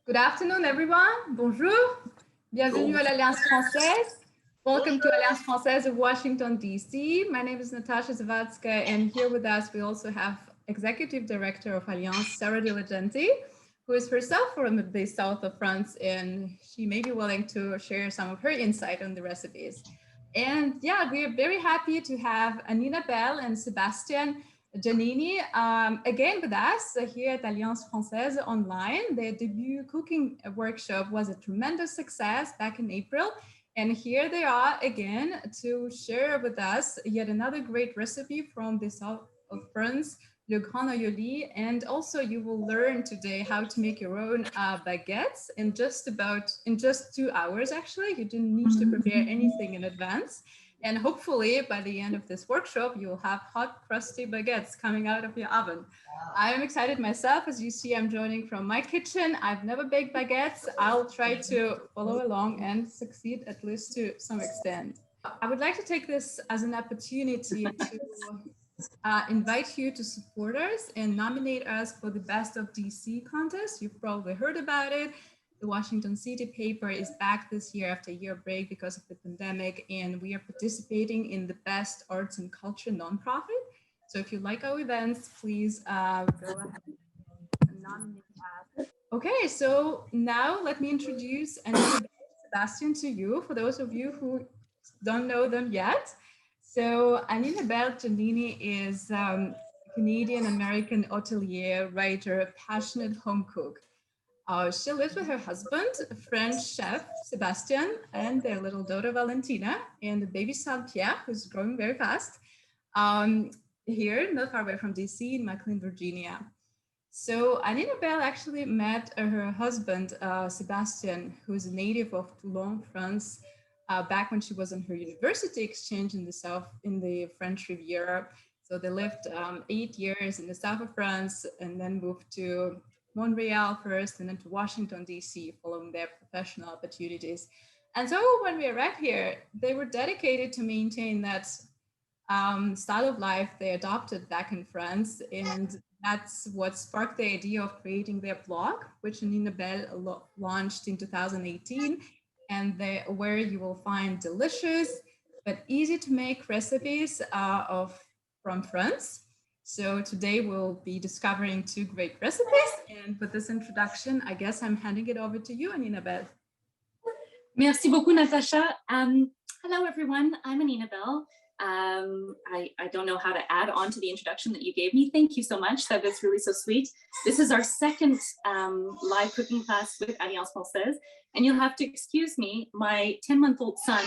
Good afternoon, everyone. Bonjour. Bienvenue à l'Alliance Française. Welcome to Alliance Française of Washington, D.C. My name is Natasha Zawadzka, and here with us, we also have Executive Director of Alliance, Sarah Diligenti, who is herself from the south of France, and she may be willing to share some of her insight on the recipes. And yeah, we are very happy to have Anina Bell and Sebastian Giannini again with us here at Alliance Française online. Their debut cooking workshop was a tremendous success back in April. And here they are again to share with us yet another great recipe from the south of France, Le Grand Aioli. And also you will learn today how to make your own baguettes in just 2 hours, actually. You didn't need to prepare anything in advance. And hopefully by the end of this workshop, you'll have hot, crusty baguettes coming out of your oven. Wow. I am excited myself. As you see, I'm joining from my kitchen. I've never baked baguettes. I'll try to follow along and succeed at least to some extent. I would like to take this as an opportunity to invite you to support us and nominate us for the Best of DC contest. You've probably heard about it. The Washington City paper is back this year after a year break because of the pandemic, and we are participating in the Best Arts and Culture nonprofit. So if you like our events, please go ahead and nominate us. Okay, so now let me introduce Anina and Sebastian to you, for those of you who don't know them yet. So Anina Giannini is a Canadian-American hotelier, writer, passionate home cook. She lives with her husband, French chef Sebastian, and their little daughter Valentina, and the baby son Pierre, who's growing very fast, here not far away from DC in McLean, Virginia. So Anina Bell actually met her husband, Sebastian, who is a native of Toulon, France, back when she was on her university exchange in the French Riviera. So they lived 8 years in the south of France and then moved to Montreal first and then to Washington, D.C. following their professional opportunities. And so when we arrived here, they were dedicated to maintain that style of life they adopted back in France. And that's what sparked the idea of creating their blog, which Anina Bell launched in 2018. And where you will find delicious but easy to make recipes from France. So today we'll be discovering 2 great recipes. And with this introduction, I guess I'm handing it over to you, Anina Bell. Merci beaucoup, Natasha. Hello, everyone. I'm Anina Bell. I don't know how to add on to the introduction that you gave me. Thank you so much. That is really so sweet. This is our second live cooking class with Alliance Française. And you'll have to excuse me, my 10-month-old son,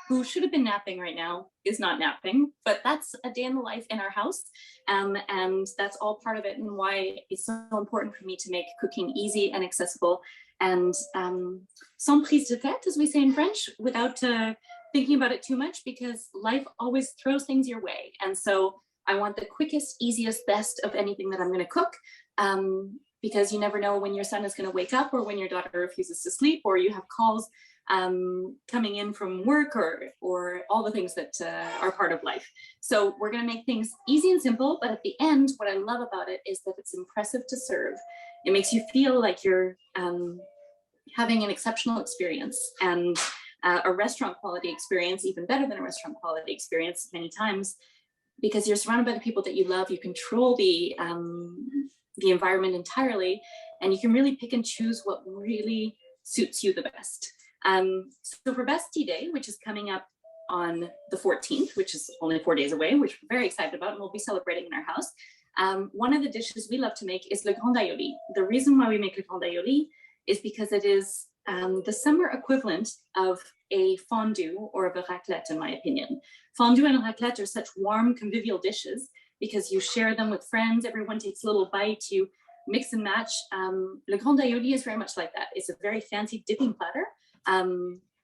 who should have been napping right now, is not napping, but that's a day in the life in our house. And that's all part of it and why it's so important for me to make cooking easy and accessible and sans prise de tête, as we say in French, without thinking about it too much, because life always throws things your way. And so I want the quickest, easiest, best of anything that I'm gonna cook, because you never know when your son is gonna wake up or when your daughter refuses to sleep or you have calls coming in from work or all the things that are part of life. So we're going to make things easy and simple, but at the end, what I love about it is that it's impressive to serve. It makes you feel like you're having an exceptional experience and a restaurant quality experience, even better than a restaurant quality experience many times, because you're surrounded by the people that you love. You control the environment entirely, and you can really pick and choose what really suits you the best. So for Bastille Day, which is coming up on the 14th, which is only 4 days away, which we're very excited about and we'll be celebrating in our house. One of the dishes we love to make is Le Grand Aioli. The reason why we make Le Grand Aioli is because it is the summer equivalent of a fondue or of a raclette, in my opinion. Fondue and raclette are such warm, convivial dishes because you share them with friends, everyone takes a little bite, you mix and match. Le Grand Aioli is very much like that. It's a very fancy dipping platter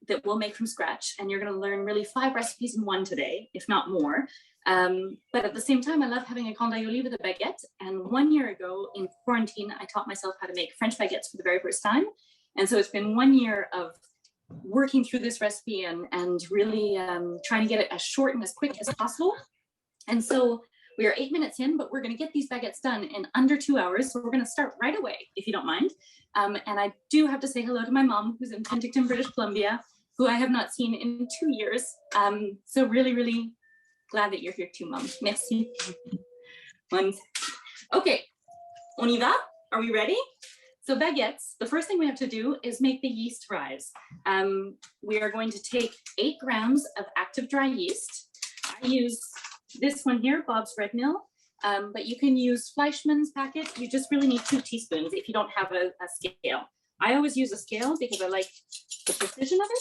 that we'll make from scratch. And you're gonna learn really 5 recipes in one today, if not more. But at the same time, I love having a Grand Aioli with a baguette. And 1 year ago in quarantine, I taught myself how to make French baguettes for the very first time. And so it's been 1 year of working through this recipe and really trying to get it as short and as quick as possible. And so we are 8 minutes in, but we're going to get these baguettes done in under 2 hours. So we're going to start right away, if you don't mind. And I do have to say hello to my mom, who's in Penticton, British Columbia, who I have not seen in 2 years. So really, really glad that you're here too, Mom. Merci. Okay, on y va? Are we ready? So baguettes, the first thing we have to do is make the yeast rise. We are going to take 8 grams of active dry yeast. I use this one here, Bob's Red Mill, but you can use Fleischmann's packet. You just really need 2 teaspoons if you don't have a scale. I always use a scale because I like the precision of it.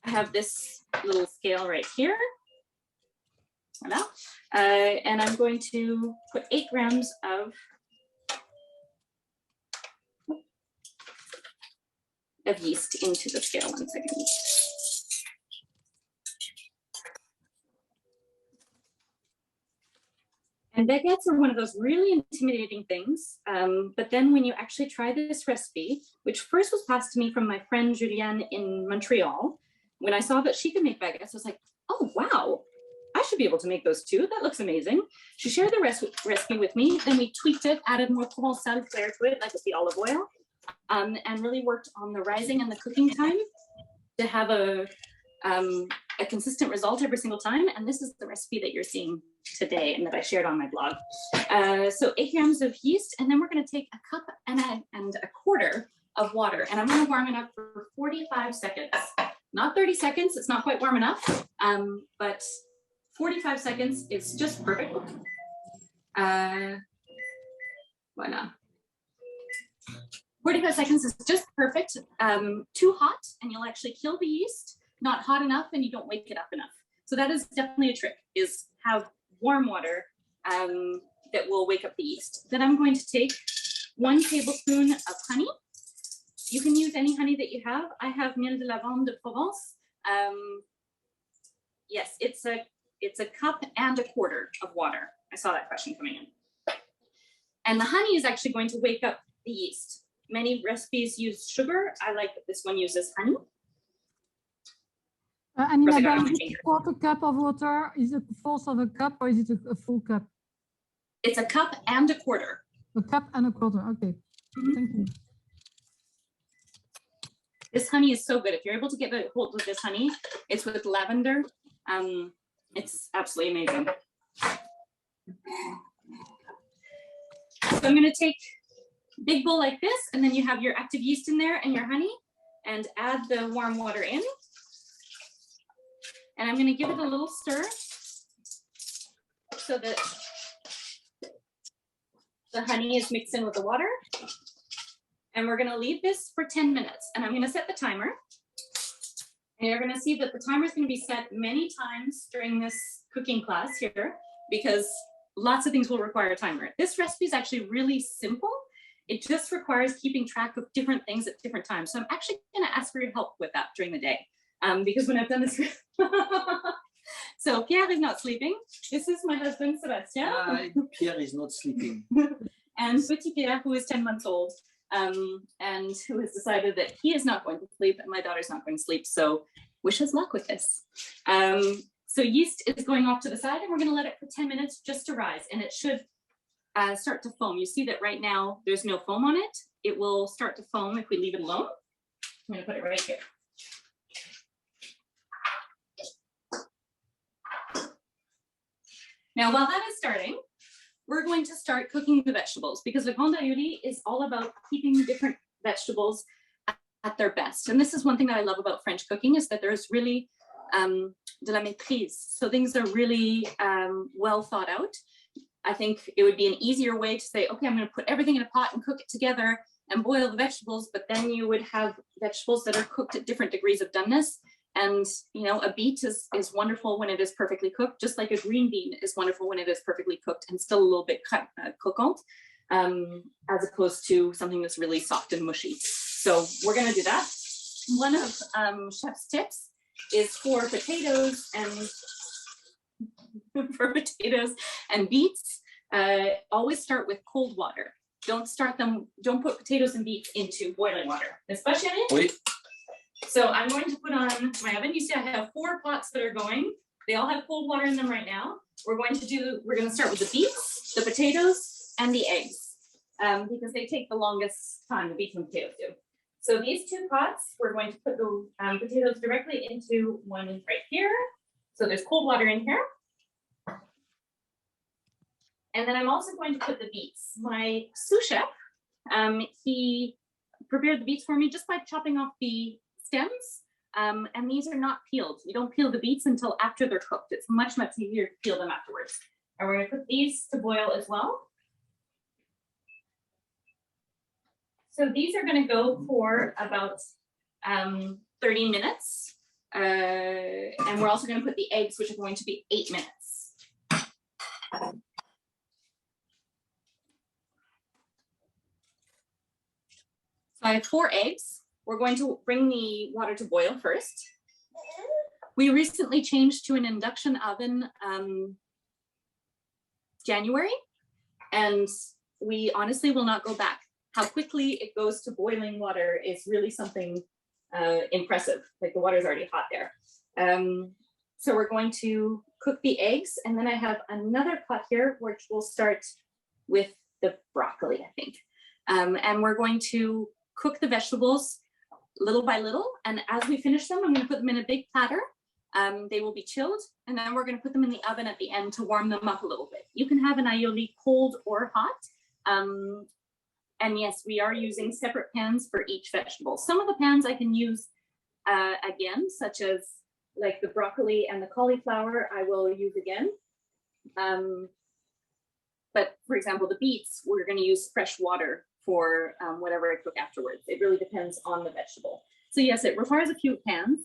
I have this little scale right here. Voilà. And I'm going to put 8 grams of yeast into the scale. 1 second. And baguettes are one of those really intimidating things. But then when you actually try this recipe, which first was passed to me from my friend Juillet in Montreal, when I saw that she could make baguettes, I was like, oh, wow, I should be able to make those too. That looks amazing. She shared the recipe with me. Then we tweaked it, added more Provençal flair to it, like with the olive oil, and really worked on the rising and the cooking time to have a consistent result every single time. And this is the recipe that you're seeing today and that I shared on my blog. So 8 grams of yeast, and then we're going to take a cup and a quarter of water, and I'm going to warm it up for 45 seconds. Not 30 seconds, it's not quite warm enough, but 45 seconds is just perfect. Voila. 45 seconds is just perfect. Too hot and you'll actually kill the yeast. Not hot enough and you don't wake it up enough. So that is definitely a trick, is have warm water that will wake up the yeast. Then I'm going to take 1 tablespoon of honey. You can use any honey that you have. I have Miel de Lavande de Provence. Yes, it's a cup and a quarter of water. I saw that question coming in. And the honey is actually going to wake up the yeast. Many recipes use sugar. I like that this one uses honey. And in about a quarter cup of water, is it a fourth of a cup or is it a full cup? It's a cup and a quarter. A cup and a quarter, okay. Thank you. This honey is so good. If you're able to get a hold of this honey, it's with lavender. It's absolutely amazing. So I'm going to take a big bowl like this, and then you have your active yeast in there and your honey, and add the warm water in. And I'm going to give it a little stir so that the honey is mixed in with the water. And we're going to leave this for 10 minutes. And I'm going to set the timer. And you're going to see that the timer is going to be set many times during this cooking class here, because lots of things will require a timer. This recipe is actually really simple. It just requires keeping track of different things at different times. So I'm actually going to ask for your help with that during the day. Because when I've done this, so Pierre is not sleeping. This is my husband, Sébastien. Pierre is not sleeping. And Petit Pierre, who is 10 months old, and who has decided that he is not going to sleep and my daughter's not going to sleep. So wish us luck with this. So yeast is going off to the side, and we're going to let it for 10 minutes just to rise, and it should start to foam. You see that right now there's no foam on it. It will start to foam if we leave it alone. I'm going to put it right here. Now, while that is starting, we're going to start cooking the vegetables, because the Grand Aioli is all about keeping different vegetables at their best. And this is one thing that I love about French cooking, is that there's really de la maîtrise. So things are really well thought out. I think it would be an easier way to say, okay, I'm going to put everything in a pot and cook it together and boil the vegetables, but then you would have vegetables that are cooked at different degrees of doneness. And, you know, a beet is wonderful when it is perfectly cooked, just like a green bean is wonderful when it is perfectly cooked and still a little bit croquant, as opposed to something that's really soft and mushy. So we're going to do that. One of Chef's tips is for potatoes and beets, always start with cold water. Don't put potatoes and beets into boiling water, especially. Oui. So I'm going to put on my oven. You see I have 4 pots that are going. They all have cold water in them right now. We're going to start with the beets, the potatoes, and the eggs. because they take the longest time to beat some potatoes do. So these two pots, we're going to put the potatoes directly into one right here. So there's cold water in here. And then I'm also going to put the beets. My sous chef, he prepared the beets for me just by chopping off the stems. And these are not peeled. You don't peel the beets until after they're cooked. It's much, much easier to peel them afterwards. And we're going to put these to boil as well. So these are going to go for about 30 minutes. And we're also going to put the eggs, which are going to be 8 minutes. So I have 4 eggs. We're going to bring the water to boil first. We recently changed to an induction oven January, and we honestly will not go back. How quickly it goes to boiling water is really something impressive. Like the water is already hot there. So we're going to cook the eggs, and then I have another pot here, which we'll start with the broccoli, I think. And we're going to cook the vegetables little by little. And as we finish them, I'm going to put them in a big platter. They will be chilled, and then we're going to put them in the oven at the end to warm them up a little bit. You can have an aioli cold or hot. And yes, we are using separate pans for each vegetable. Some of the pans I can use again, such as like the broccoli and the cauliflower, I will use again. But for example, the beets, we're going to use fresh water for whatever I cook afterwards. It really depends on the vegetable. So yes, it requires a few pans.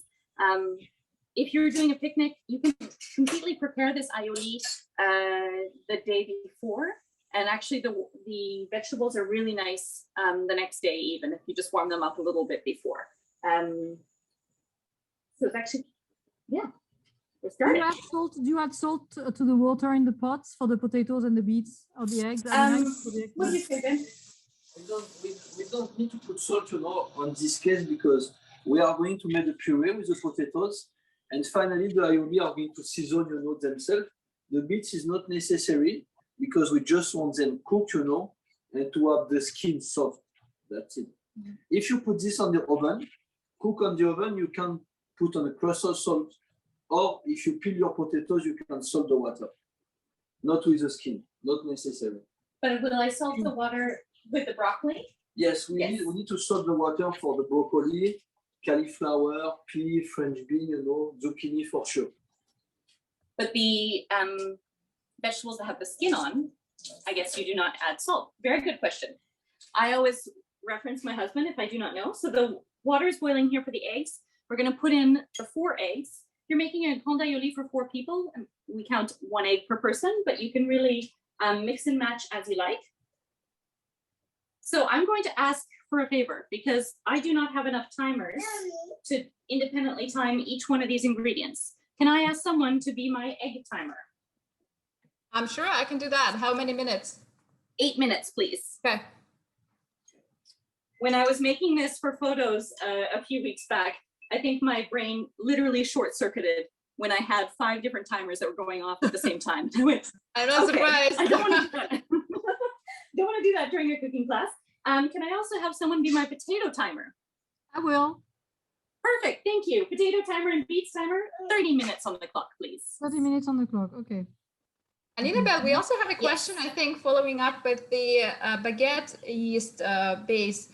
If you're doing a picnic, you can completely prepare this aioli the day before. And actually the vegetables are really nice the next day, even if you just warm them up a little bit before. So it's actually, yeah, we're starting. Do you add salt to the water in the pots for the potatoes and the beets or the eggs? What do you say, Ben? We don't need to put salt, on this case, because we are going to make the puree with the potatoes. And finally, the aioli are going to season, themselves. The beets is not necessary, because we just want them cooked, and to have the skin soft. That's it. Mm-hmm. If you put this on the oven, cook on the oven, you can put on a crust of salt. Or if you peel your potatoes, you can salt the water. Not with the skin, not necessary. But will I salt the water with the broccoli? Yes, we need to salt the water for the broccoli, cauliflower, pea, French bean, zucchini for sure. But the vegetables that have the skin on, I guess you do not add salt. Very good question. I always reference my husband if I do not know. So the water is boiling here for the eggs. We're going to put in the 4 eggs. You're making a grande aioli for 4 people. And we count 1 egg per person, but you can really mix and match as you like. So I'm going to ask for a favor, because I do not have enough timers to independently time each one of these ingredients. Can I ask someone to be my egg timer? I'm sure I can do that. How many minutes? 8 minutes, please. Okay. When I was making this for photos a few weeks back, I think my brain literally short-circuited when I had 5 different timers that were going off at the same time. I'm not surprised. I don't want to do that. Don't want to do that during your cooking class. Can I also have someone be my potato timer? I will. Perfect, thank you. Potato timer and beets timer, 30 minutes on the clock, please. 30 minutes on the clock, okay. And Annabelle, we also have a question, I think, following up with the baguette yeast base.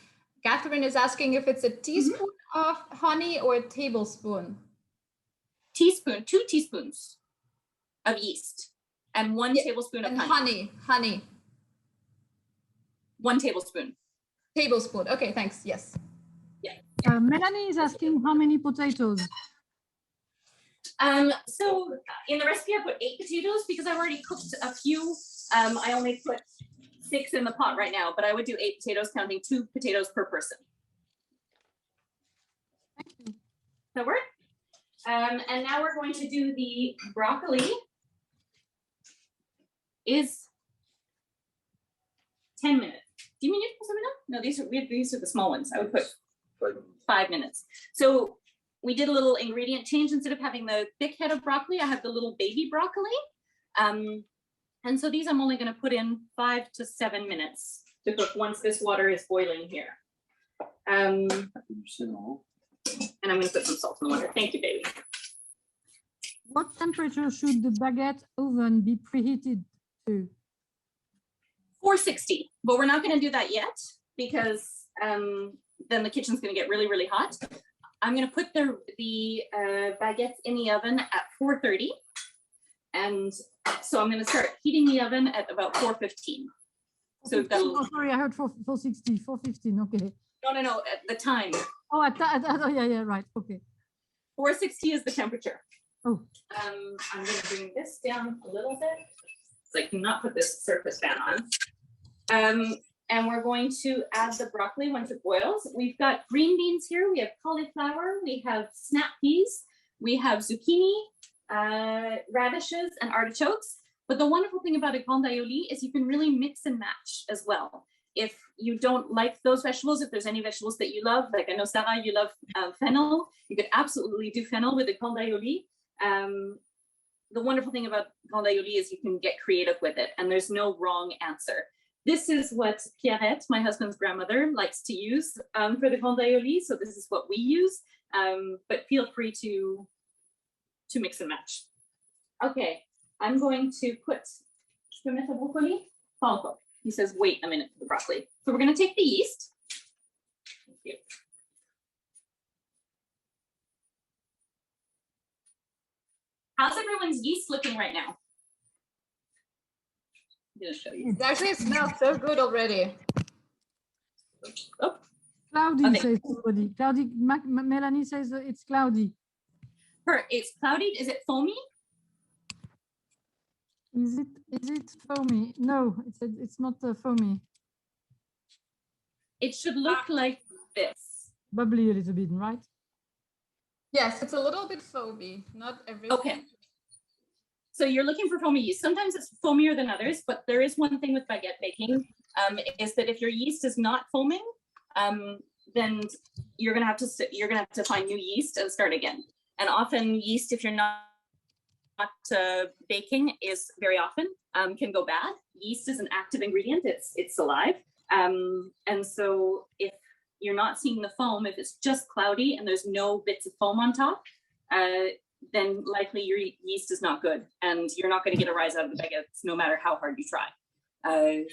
Catherine is asking if it's a teaspoon of honey or a tablespoon. Teaspoon, 2 teaspoons of yeast and 1 tablespoon of honey. Honey. 1 tablespoon. Tablespoon. Okay, thanks. Yes. Yeah. Melanie is asking how many potatoes? So in the recipe, I put 8 potatoes because I've already cooked a few. I only put 6 in the pot right now, but I would do 8 potatoes, counting 2 potatoes per person. Thank you. Does that work? And now we're going to do the broccoli. Is 10 minutes. Do you mean you put something up? No, these are the small ones. I would put 5 minutes. So we did a little ingredient change. Instead of having the thick head of broccoli, I have the little baby broccoli. And so these I'm only going to put in 5 to 7 minutes to cook once this water is boiling here. And I'm going to put some salt in the water. Thank you, baby. What temperature should the baguette oven be preheated to? 460, but we're not going to do that yet because then the kitchen's going to get really, really hot. I'm going to put the baguettes in the oven at 430. And so I'm going to start heating the oven at about 415. So we've got a little... Oh, sorry, I heard 460, 415, okay. No, at the time. Oh, yeah, right, okay. 460 is the temperature. Oh. I'm going to bring this down a little bit so I cannot put this surface fan on. And we're going to add the broccoli once it boils. We've got green beans here. We have cauliflower. We have snap peas. We have zucchini, radishes, and artichokes. But the wonderful thing about a grand aioli is you can really mix and match as well. If you don't like those vegetables, if there's any vegetables that you love, like I know Sarah, you love fennel, you could absolutely do fennel with a grand aioli. The wonderful thing about grand aioli is you can get creative with it, and there's no wrong answer. This is what Pierrette, my husband's grandmother, likes to use for the grand aioli, so this is what we use, but feel free to mix and match. Okay, I'm going to put broccoli. He says, wait a minute for the broccoli. So we're going to take the yeast. Thank you. How's everyone's yeast looking right now? I'm going to show you. It actually smells so good already. Oh. Cloudy, Okay. says somebody. Cloudy, Melanie says it's cloudy. It's cloudy. Is it foamy? Is it foamy? No, it's not foamy. It should look like this. Bubbly a little bit, right? Yes, it's a little bit foamy, not everything. Okay. So you're looking for foamy yeast. Sometimes it's foamier than others, but there is one thing with baguette baking, is that if your yeast is not foaming, then you're gonna have to find new yeast and start again. And often yeast, if you're not baking, is very often can go bad. Yeast is an active ingredient. It's alive. And so if you're not seeing the foam, if it's just cloudy and there's no bits of foam on top, then likely your yeast is not good and you're not going to get a rise out of the baguettes no matter how hard you try.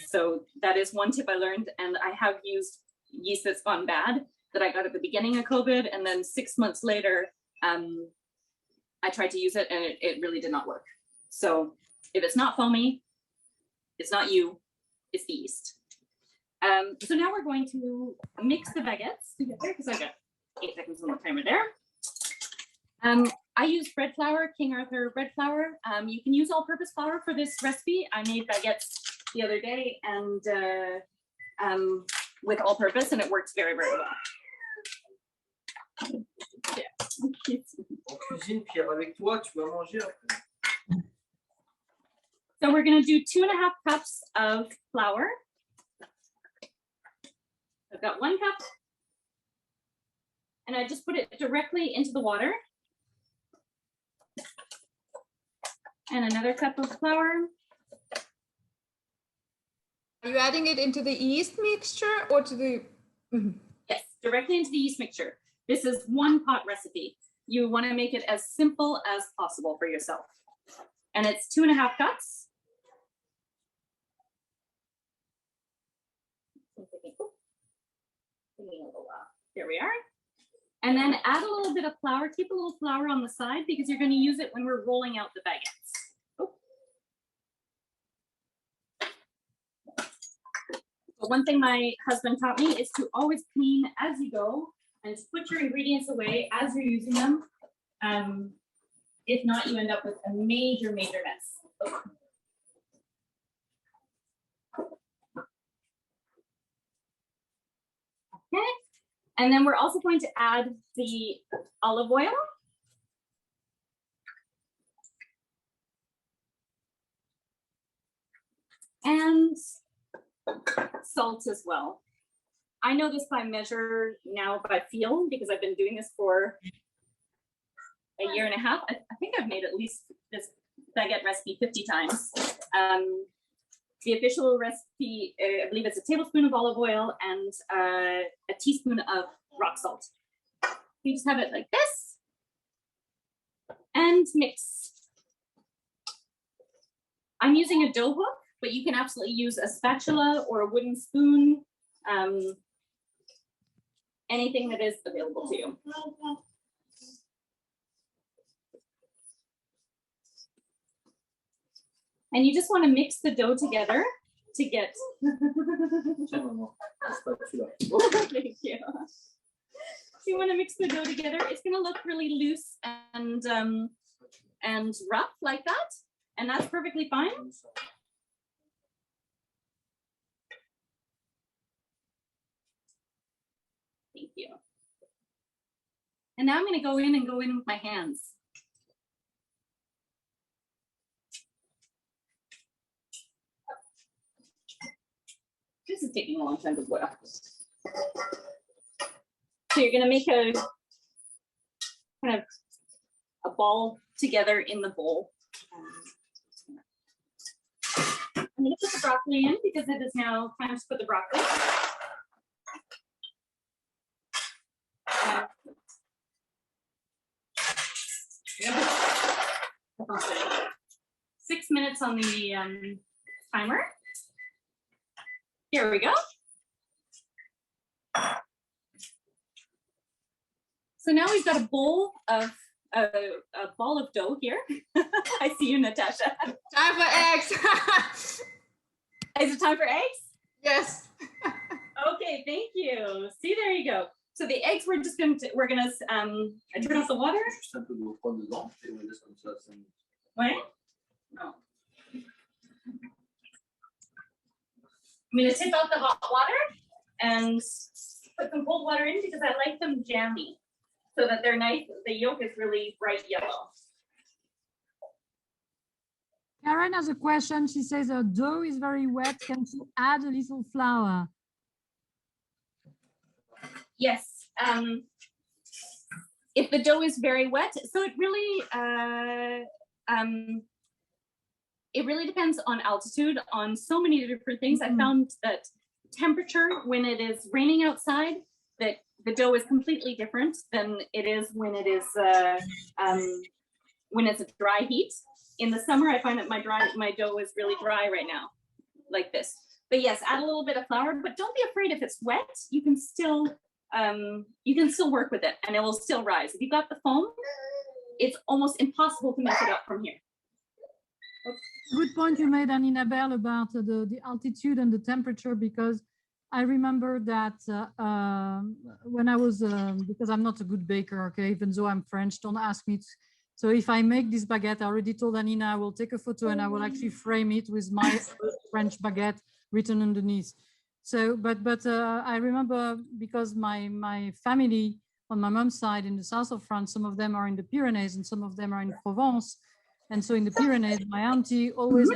So that is one tip I learned, and I have used yeast that's gone bad that I got at the beginning of COVID, and then 6 months later, I tried to use it and it really did not work. So if it's not foamy, it's not you, it's the yeast. So now we're going to mix the baguettes together because I got 8 seconds on the timer there. I use bread flour, King Arthur bread flour. You can use all-purpose flour for this recipe. I made baguettes the other day and with all-purpose, and it works very, very well. Yeah. En cuisine, Pierre, avec toi, tu vas manger après. So we're going to do 2.5 cups of flour. I've got 1 cup, and I just put it directly into the water. And another cup of flour. Are you adding it into the yeast mixture or to the... Yes, directly into the yeast mixture. This is 1 pot recipe. You want to make it as simple as possible for yourself. And it's 2.5 cups. There we are. And then add a little bit of flour. Keep a little flour on the side because you're going to use it when we're rolling out the baguettes. Oh. But one thing my husband taught me is to always clean as you go and to put your ingredients away as you're using them. If not, you end up with a major, major mess. Oh. Okay. And then we're also going to add the olive oil. And salt as well. I know this by measure now by feel because I've been doing this for a 1.5 years. I think I've made at least this baguette recipe 50 times. The official recipe, I believe it's a tablespoon of olive oil and a teaspoon of rock salt. You just have it like this and mix. I'm using a dough hook, but you can absolutely use a spatula or a wooden spoon, anything that is available to you. And you just want to mix the dough together to get. Thank you. You want to mix the dough together. It's going to look really loose and rough like that, and that's perfectly fine. Thank you. And now I'm going to go in with my hands. This is taking a long time to boil. So you're going to make a kind of a ball together in the bowl. I'm going to put the broccoli in because it is now time to put the broccoli. 6 minutes on the timer. Here we go. So now we've got a bowl of a ball of dough here. I see you, Natasha. Time for eggs. Is it time for eggs? Yes. Okay, thank you. See, there you go. So the eggs, we're gonna turn off the water. What? No. I'm going to tip out the hot water and put some cold water in because I like them jammy so that they're nice. The yolk is really bright yellow. Karen has a question. She says her dough is very wet. Can she add a little flour? Yes. If the dough is very wet, so it really depends on altitude, on so many different things. I found that temperature, when it is raining outside, that the dough is completely different than it is when it is when it's a dry heat. In the summer, I find that my dough is really dry right now, like this. But yes, add a little bit of flour, but don't be afraid if it's wet. You can still work with it, and it will still rise. If you got the foam, it's almost impossible to mess it up from here. Good point you made, Annabelle, about the altitude and the temperature, because I remember that when I was, because I'm not a good baker, okay, even though I'm French, don't ask me. So if I make this baguette, I already told Anina, I will take a photo and I will actually frame it with my French baguette written underneath. So, but I remember, because my family on my mom's side in the south of France, some of them are in the Pyrenees and some of them are in Provence. And so in the Pyrenees, my auntie always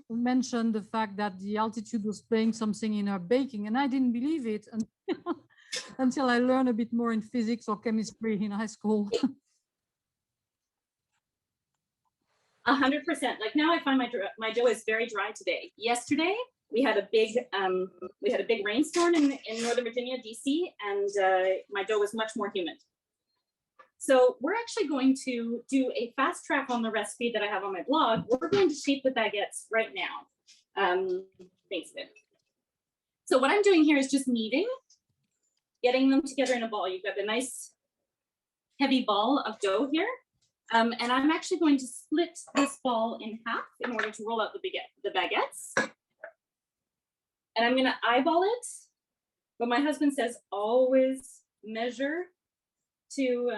mentioned the fact that the altitude was playing something in her baking. And I didn't believe it until I learned a bit more in physics or chemistry in high school. 100%. Like now I find my dough is very dry today. Yesterday, we had a big rainstorm in Northern Virginia, DC, and my dough was much more humid. So we're actually going to do a fast track on the recipe that I have on my blog. We're going to shape the baguettes right now. Thanks, Viv. So what I'm doing here is just kneading, getting them together in a ball. You've got a nice heavy ball of dough here. And I'm actually going to split this ball in half in order to roll out the baguettes. And I'm going to eyeball it. But my husband says always measure to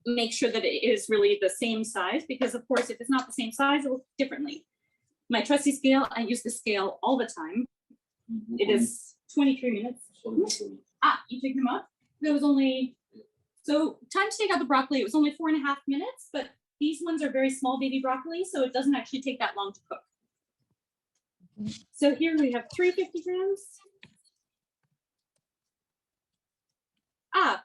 make sure that it is really the same size, because of course, if it's not the same size, it will look differently. My trusty scale, I use the scale all the time. It is 23 minutes. You take them up? There was only, so time to take out the broccoli, it was only 4.5 minutes, but these ones are very small baby broccoli, so it doesn't actually take that long to cook. So here we have 350 grams.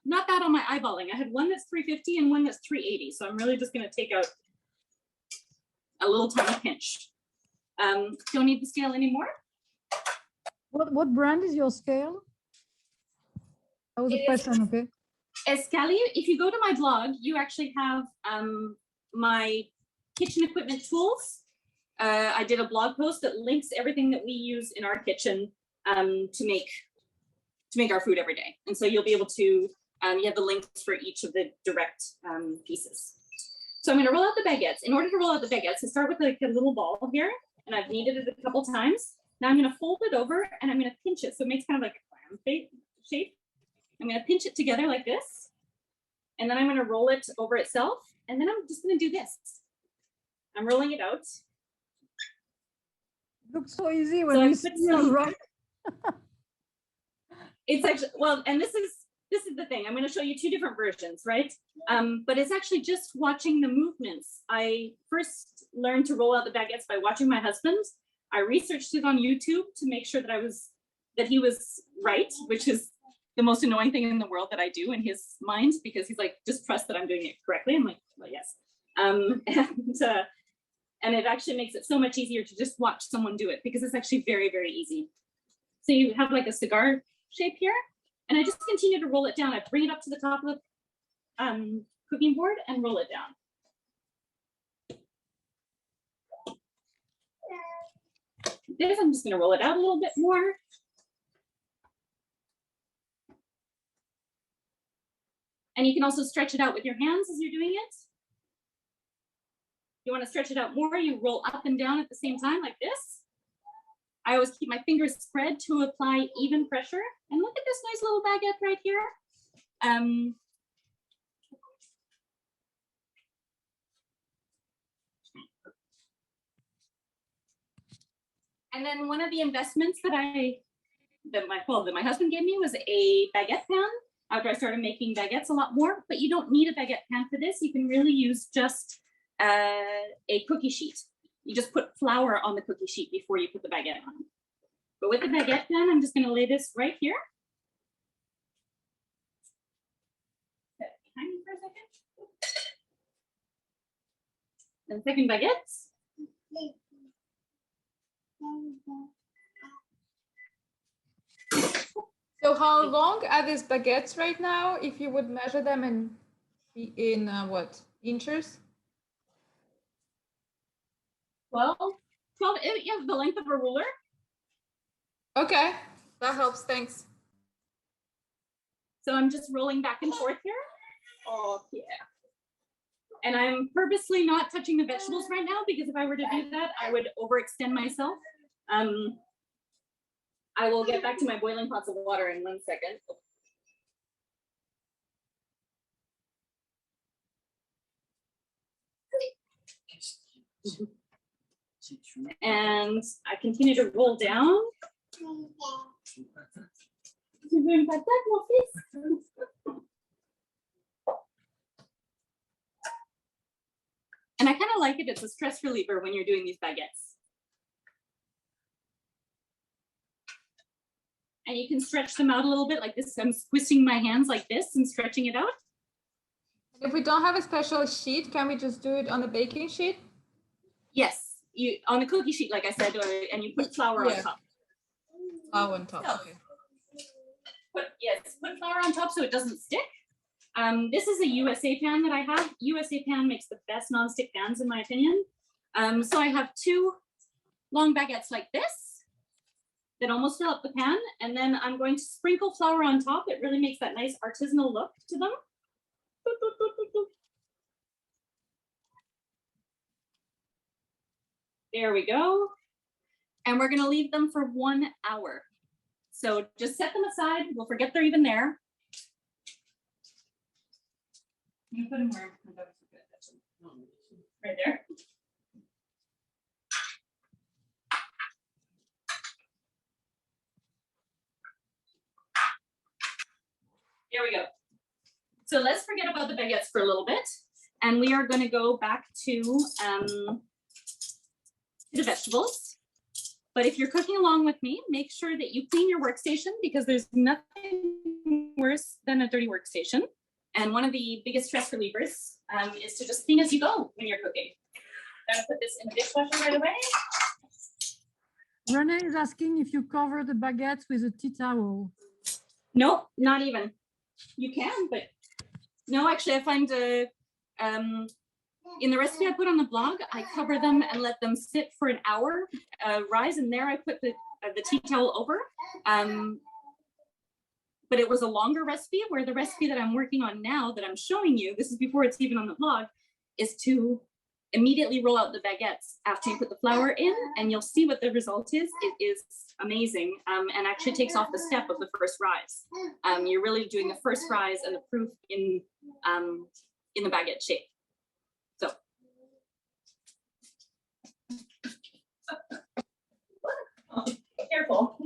Not that on my eyeballing. I had one that's 350 and one that's 380. So I'm really just going to take out a little tiny pinch. Don't need the scale anymore. What brand is your scale? That was a question, okay. Escalier, if you go to my blog, you actually have my kitchen equipment tools. I did a blog post that links everything that we use in our kitchen to make our food every day. And so you'll be able to, you have the links for each of the direct pieces. So I'm gonna roll out the baguettes. In order to roll out the baguettes, I start with like a little ball here, and I've kneaded it a couple times. Now I'm gonna fold it over and I'm gonna pinch it. So it makes kind of like a clam shape. I'm gonna pinch it together like this. And then I'm gonna roll it over itself. And then I'm just gonna do this. I'm rolling it out. Looks so easy when you see it, right? It's actually, well, and this is the thing. I'm going to show you two different versions, right? But it's actually just watching the movements. I first learned to roll out the baguettes by watching my husband. I researched it on YouTube to make sure that he was right, which is the most annoying thing in the world that I do in his mind, because he's like, just trust that I'm doing it correctly. I'm like, well, yes. And it actually makes it so much easier to just watch someone do it, because it's actually very, very easy. So you have like a cigar shape here, and I just continue to roll it down. I bring it up to the top of the cooking board and roll it down. This, I'm just going to roll it out a little bit more. And you can also stretch it out with your hands as you're doing it. You want to stretch it out more, you roll up and down at the same time like this. I always keep my fingers spread to apply even pressure. And look at this nice little baguette right here. And then one of the investments that my husband gave me was a baguette pan after I started making baguettes a lot more. But you don't need a baguette pan for this. You can really use just a cookie sheet. You just put flour on the cookie sheet before you put the baguette on. But with the baguette pan, I'm just going to lay this right here. Set it behind me for a second. And second baguettes. So how long are these baguettes right now, if you would measure them in what, inches? 12, yeah, the length of a ruler. Okay, that helps, thanks. So I'm just rolling back and forth here. Oh, yeah. And I'm purposely not touching the vegetables right now, because if I were to do that, I would overextend myself. I will get back to my boiling pots of water in 1 second. And I continue to roll down. And I kind of like it. It's a stress reliever when you're doing these baguettes. And you can stretch them out a little bit like this. I'm twisting my hands like this and stretching it out. If we don't have a special sheet, can we just do it on the baking sheet? Yes, you on the cookie sheet, like I said, and you put flour on top. Flour on top, okay. Put flour on top so it doesn't stick. This is a USA pan that I have. USA pan makes the best nonstick pans in my opinion. So I have two long baguettes like this that almost fill up the pan, and then I'm going to sprinkle flour on top. It really makes that nice artisanal look to them. There we go. And we're gonna leave them for 1 hour. So just set them aside. We'll forget they're even there. You put them where? Right there. There we go. So let's forget about the baguettes for a little bit, and we are going to go back to the vegetables. But if you're cooking along with me, make sure that you clean your workstation, because there's nothing worse than a dirty workstation. And one of the biggest stress relievers is to just clean as you go when you're cooking. I'm going to put this in the dishwasher right away. Renee is asking if you cover the baguettes with a tea towel. No, not even. You can, but no, actually I find in the recipe I put on the blog, I cover them and let them sit for an hour, rise, and there I put the tea towel over. But it was a longer recipe, where the recipe that I'm working on now that I'm showing you, this is before it's even on the blog, is to immediately roll out the baguettes after you put the flour in, and you'll see what the result is. It is amazing, and actually takes off the step of the first rise. You're really doing the first rise and the proof in the baguette shape. So. Oh, careful.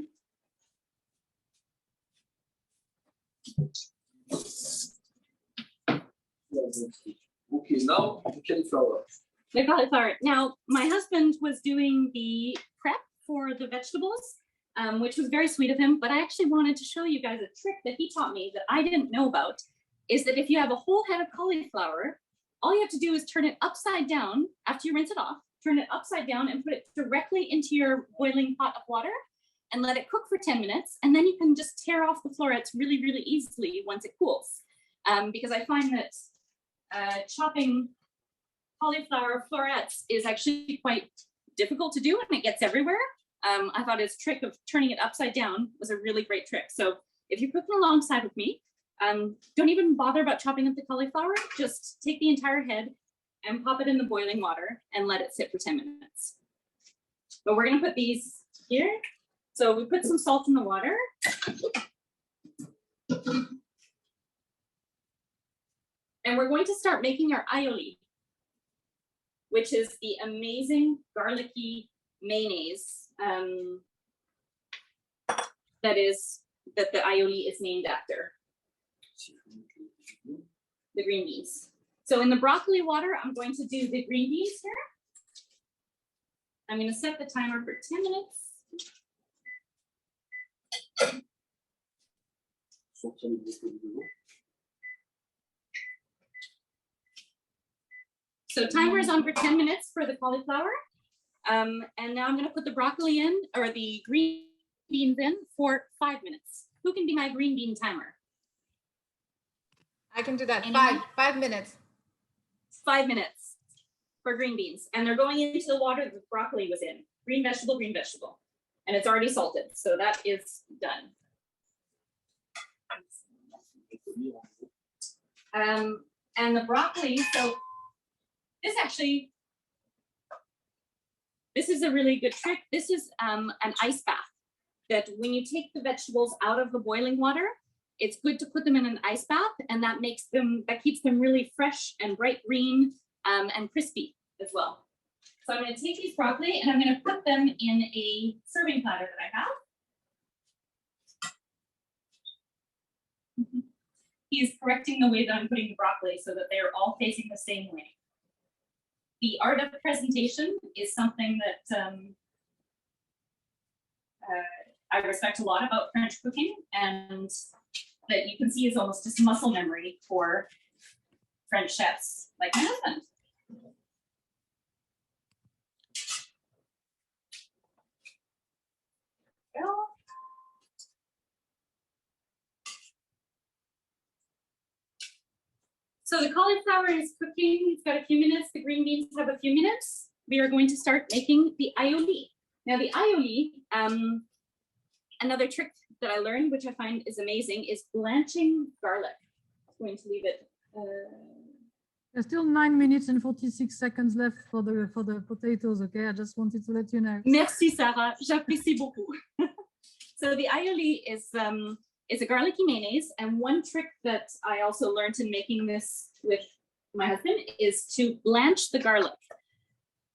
Okay, now the cauliflower. The cauliflower. Now, my husband was doing the prep for the vegetables, which was very sweet of him, but I actually wanted to show you guys a trick that he taught me that I didn't know about, is that if you have a whole head of cauliflower, all you have to do is turn it upside down after you rinse it off, turn it upside down and put it directly into your boiling pot of water and let it cook for 10 minutes. And then you can just tear off the florets really, really easily once it cools. Because I find that chopping cauliflower florets is actually quite difficult to do and it gets everywhere. I thought his trick of turning it upside down was a really great trick. So if you're cooking alongside with me, don't even bother about chopping up the cauliflower. Just take the entire head and pop it in the boiling water and let it sit for 10 minutes. But we're gonna put these here. So we put some salt in the water. And we're going to start making our aioli, which is the amazing garlicky mayonnaise that the aioli is named after. The green beans. So in the broccoli water, I'm going to do the green beans here. I'm going to set the timer for 10 minutes. So timer is on for 10 minutes for the cauliflower. And now I'm going to put the broccoli in, or the green beans in, for 5 minutes. Who can be my green bean timer? I can do that. Anyone? 5 minutes. 5 minutes for green beans. And they're going into the water that the broccoli was in. Green vegetable, green vegetable. And it's already salted. So that is done. And the broccoli, so this is a really good trick. This is an ice bath, that when you take the vegetables out of the boiling water, it's good to put them in an ice bath, and that keeps them really fresh and bright green and crispy as well. So I'm going to take these broccoli and I'm going to put them in a serving platter that I have. He's correcting the way that I'm putting the broccoli so that they're all facing the same way. The art of presentation is something that I respect a lot about French cooking, and that you can see is almost just muscle memory for French chefs like my husband. So the cauliflower is cooking. It's got a few minutes. The green beans have a few minutes. We are going to start making the aioli. Now the aioli, another trick that I learned, which I find is amazing, is blanching garlic. I'm going to leave it. There's still 9 minutes and 46 seconds left for the potatoes. Okay, I just wanted to let you know. Merci Sarah, j'apprécie beaucoup. So the aioli is a garlicky mayonnaise, and one trick that I also learned in making this with my husband is to blanch the garlic.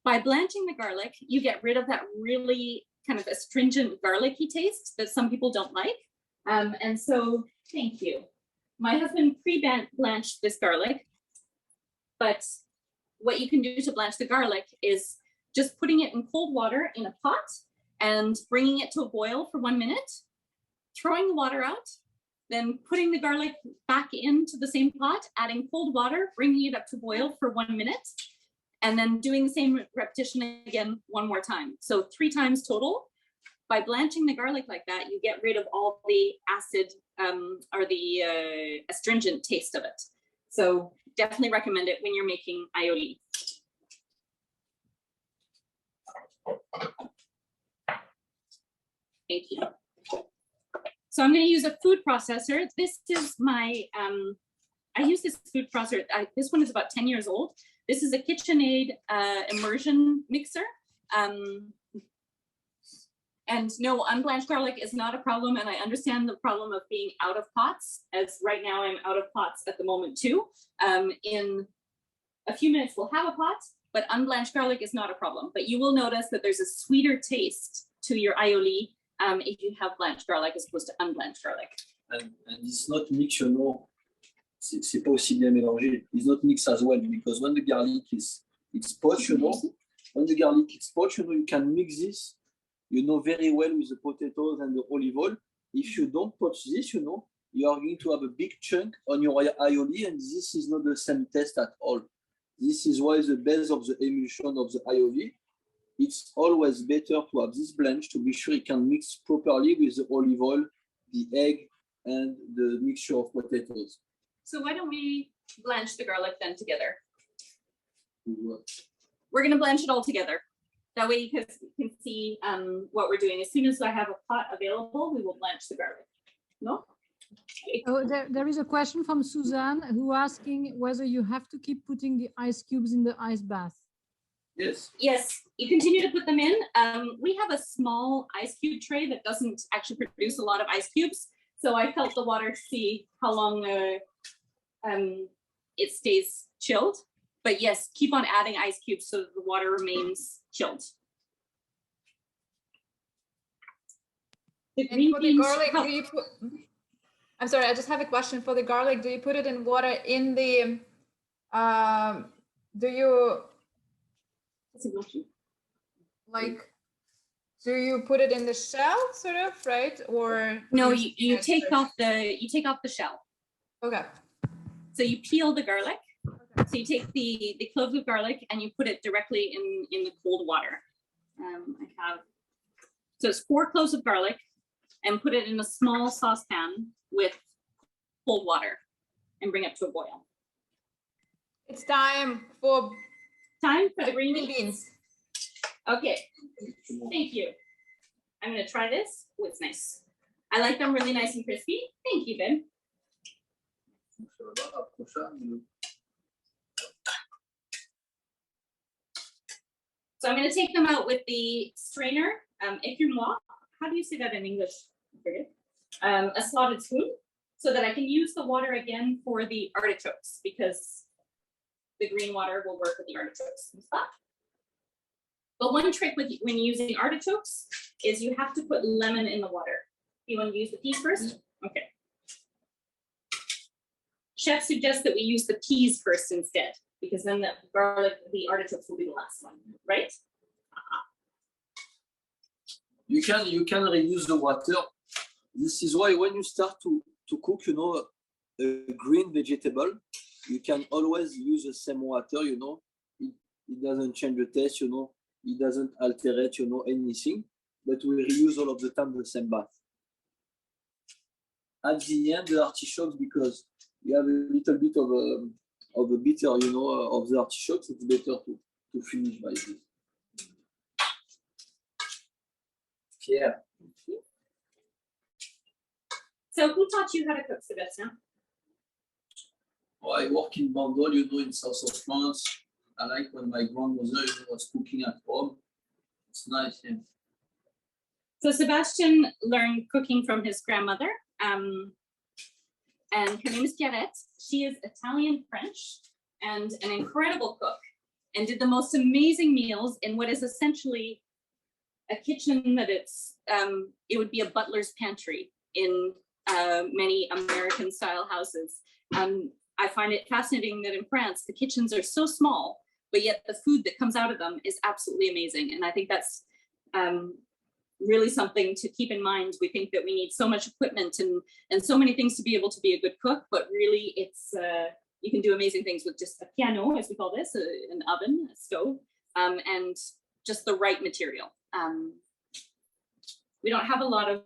By blanching the garlic, you get rid of that really kind of astringent garlicky taste that some people don't like. And so, thank you. My husband pre-blanched this garlic, but what you can do to blanch the garlic is just putting it in cold water in a pot and bringing it to a boil for 1 minute, throwing the water out, then putting the garlic back into the same pot, adding cold water, bringing it up to boil for 1 minute, and then doing the same repetition again one more time. So 3 times total by blanching the garlic like that, you get rid of all the acid or the astringent taste of it. So definitely recommend it when you're making aioli. Thank you. So I'm going to use a food processor. This is my, I use this food processor. This one is about 10 years old. This is a KitchenAid immersion mixer. And no, unblanched garlic is not a problem. And I understand the problem of being out of pots, as right now I'm out of pots at the moment too. In a few minutes, we'll have a pot, but unblanched garlic is not a problem. But you will notice that there's a sweeter taste to your aioli if you have blanched garlic as opposed to unblanched garlic. And it's not mixed, you know, c'est pas aussi bien mélangé. It's not mixed as well, because when the garlic is poached, you know, when the garlic is poached, you know, you can mix this, you know, very well with the potatoes and the olive oil. If you don't poach this, you know, you are going to have a big chunk on your aioli, and this is not the same taste at all. This is why the base of the emulsion of the aioli, it's always better to have this blanch to be sure it can mix properly with the olive oil, the egg, and the mixture of potatoes. So why don't we blanch the garlic then together? We're going to blanch it all together. That way you can see what we're doing. As soon as I have a pot available, we will blanch the garlic. No? Oh, there is a question from Suzanne who asking whether you have to keep putting the ice cubes in the ice bath. Yes. Yes, you continue to put them in. We have a small ice cube tray that doesn't actually produce a lot of ice cubes. So I felt the water to see how long it stays chilled. But yes, keep on adding ice cubes so that the water remains chilled. The green beans, garlic, do you put, I'm sorry, I just have a question for the garlic. Do you put it in water in the, do you, like, do you put it in the shell, sort of, right? Or no, you take off the shell. Okay. So you peel the garlic. Okay. So you take the cloves of garlic and you put it directly in the cold water. So it's 4 cloves of garlic, and put it in a small saucepan with cold water and bring it to a boil. It's time for the green beans. Okay, thank you. I'm gonna try this. Oh, it's nice. I like them really nice and crispy. Thank you, Ben. So I'm gonna take them out with the strainer. Écumoire. How do you say that in English? I forget. A slotted spoon, so that I can use the water again for the artichokes, because the green water will work with the artichokes. But one trick when using artichokes is you have to put lemon in the water. You want to use the peas first? Okay. Chef suggests that we use the peas first instead, because then the artichokes will be the last one, right? You can reuse the water. This is why when you start to cook, you know, a green vegetable, you can always use the same water, you know. It doesn't change the taste, you know. It doesn't alterate, you know, anything. But we reuse all of the time the same bath. At the end, the artichokes, because you have a little bit of a bitter, you know, of the artichokes, it's better to finish by this. Yeah. So who taught you how to cook, Sebastian? Well, I work in Bastille, you know, in south of France. I like when my grandmother was cooking at home. It's nice, yeah. So Sebastian learned cooking from his grandmother, and her name is Courgette. She is Italian-French and an incredible cook, and did the most amazing meals in what is essentially a kitchen that it would be a butler's pantry in many American style houses. I find it fascinating that in France, the kitchens are so small, but yet the food that comes out of them is absolutely amazing. And I think that's really something to keep in mind. We think that we need so much equipment and so many things to be able to be a good cook, but really it's, you can do amazing things with just a piano, as we call this, an oven, a stove, and just the right material. we don't have a lot of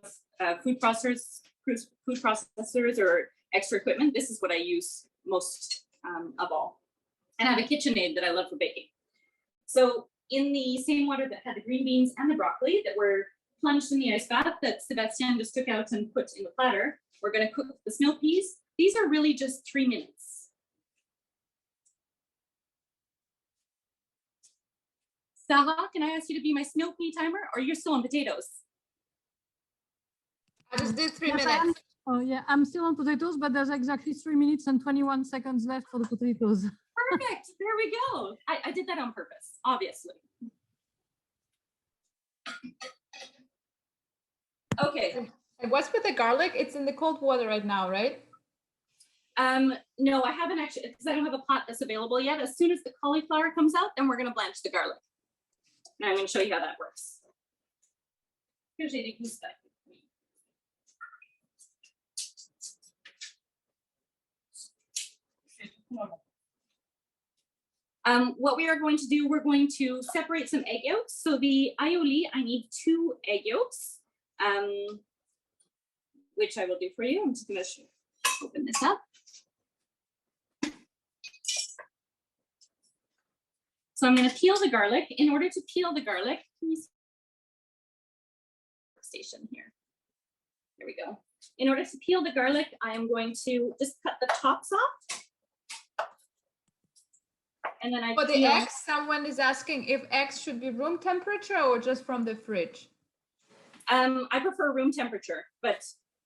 food processors or extra equipment. This is what I use most of all. And I have a KitchenAid that I love for baking. So in the same water that had the green beans and the broccoli that were plunged in the ice bath that Sébastien just took out and put in the platter, we're going to cook the snow peas. These are really just 3 minutes. Sarah, can I ask you to be my snow pea timer, or you're still on potatoes? I just did 3 Yes, minutes. Oh yeah, I'm still on potatoes, but there's exactly 3 minutes and 21 seconds left for the potatoes. Perfect. There we go. I did that on purpose, obviously. Okay. And what's with the garlic? It's in the cold water right now, right? No, I haven't actually, because I don't have a pot that's available yet. As soon as the cauliflower comes out, then we're going to blanch the garlic. And I'm going to show you how that works. Here's a good stuff. What we are going to do, we're going to separate some egg yolks. So the aioli, I need 2 egg yolks, which I will do for you. I'm just going to open this up. So I'm going to peel the garlic. In order to peel the garlic, please, station here. There we go. In order to peel the garlic, I am going to just cut the tops off. And then For the eggs, someone is asking if eggs should be room temperature or just from the fridge. I prefer room temperature, but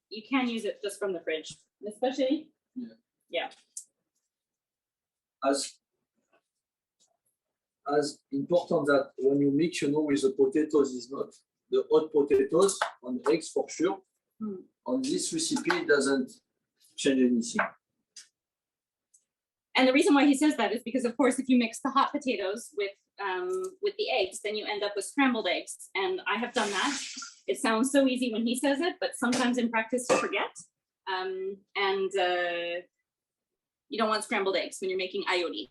you can use it just from the fridge, especially. Yeah. As important that when you mix, with the potatoes is not the hot potatoes on eggs for sure. On this recipe, it doesn't change anything. And the reason why he says that is because, of course, if you mix the hot potatoes with the eggs, then you end up with scrambled eggs. And I have done that. It sounds so easy when he says it, but sometimes in practice you forget. You don't want scrambled eggs when you're making aioli.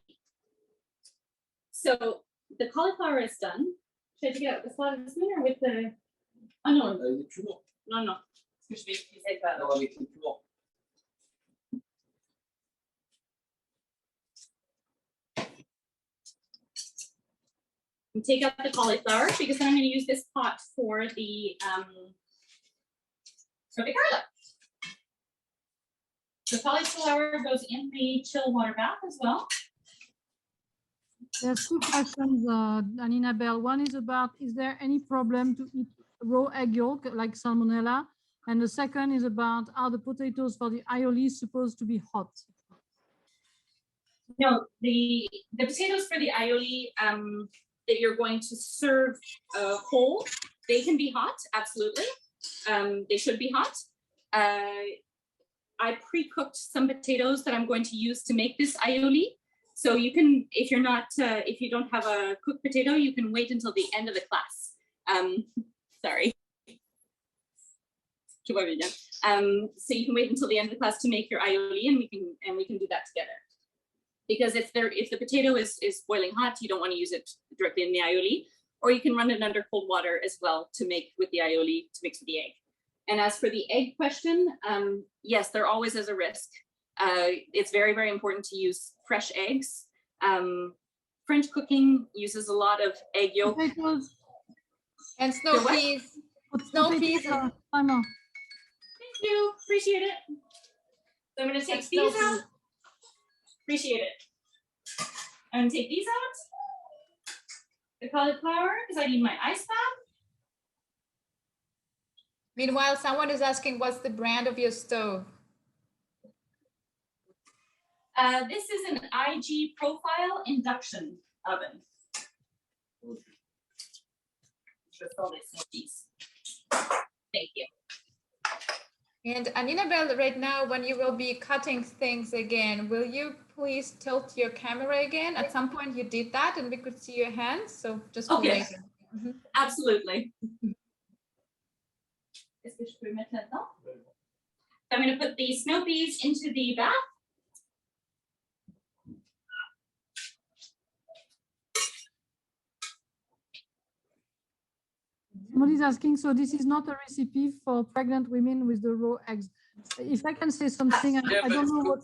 So the cauliflower is done. Should I take it out with the slot of the spoon or with the? Oh no. No. And take out the cauliflower because then I'm going to use this pot for the garlic. The cauliflower goes in the chill water bath as well. There's 2 questions, Annabelle. One is about, is there any problem to eat raw egg yolk like salmonella? And the second is about, are the potatoes for the aioli supposed to be hot? No, the potatoes for the aioli that you're going to serve whole, they can be hot, absolutely. They should be hot. I pre-cooked some potatoes that I'm going to use to make this aioli. So you can, if you don't have a cooked potato, you can wait until the end of the class. Sorry. So you can wait until the end of the class to make your aioli, and we can do that together. Because if the potato is boiling hot, you don't want to use it directly in the aioli, or you can run it under cold water as well to make with the aioli to mix with the egg. And as for the egg question, yes, there always is a risk. It's very, very important to use fresh eggs. French cooking uses a lot of egg yolk. Potatoes. And snow peas. Snow peas. Thank you, appreciate it. So I'm going to take these out. Appreciate it. I'm going to take these out. The cauliflower, because I need my ice bath. Meanwhile, someone is asking, what's the brand of your stove? This is an IG profile induction oven. Thank you. And Annabelle, right now, when you will be cutting things again, will you please tilt your camera again? At some point you did that and we could see your hands, so just for later. Absolutely. I'm going to put the snow peas into the bath. Somebody's asking, so this is not a recipe for pregnant women with the raw eggs. If I can say something, I don't know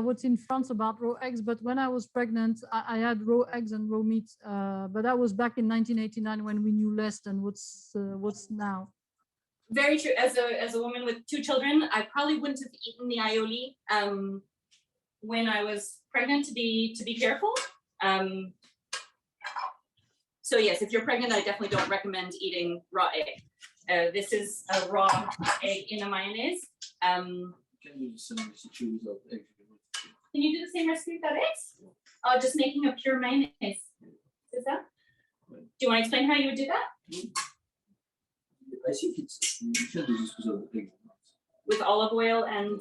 what's in France about raw eggs, but when I was pregnant, I had raw eggs and raw meat. But that was back in 1989 when we knew less than what's now. Very true. As a woman with 2 children, I probably wouldn't have eaten the aioli when I was pregnant to be careful. So yes, if you're pregnant, I definitely don't recommend eating raw egg. This is a raw egg in a mayonnaise. Can you do the same recipe without eggs? Can you do the same recipe without eggs? Just making a pure mayonnaise. Is that? Do you want to explain how you would do that? I think it's you can do this without eggs. With olive oil and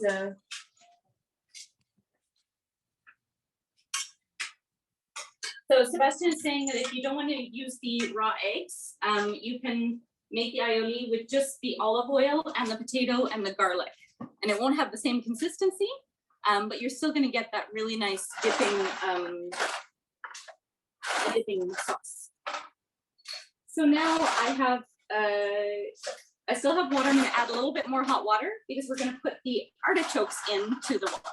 so Sebastian is saying that if you don't want to use the raw eggs, you can make the aioli with just the olive oil and the potato and the garlic. And it won't have the same consistency, but you're still going to get that really nice dipping sauce. So now I have, I still have water. I'm going to add a little bit more hot water because we're going to put the artichokes into the water.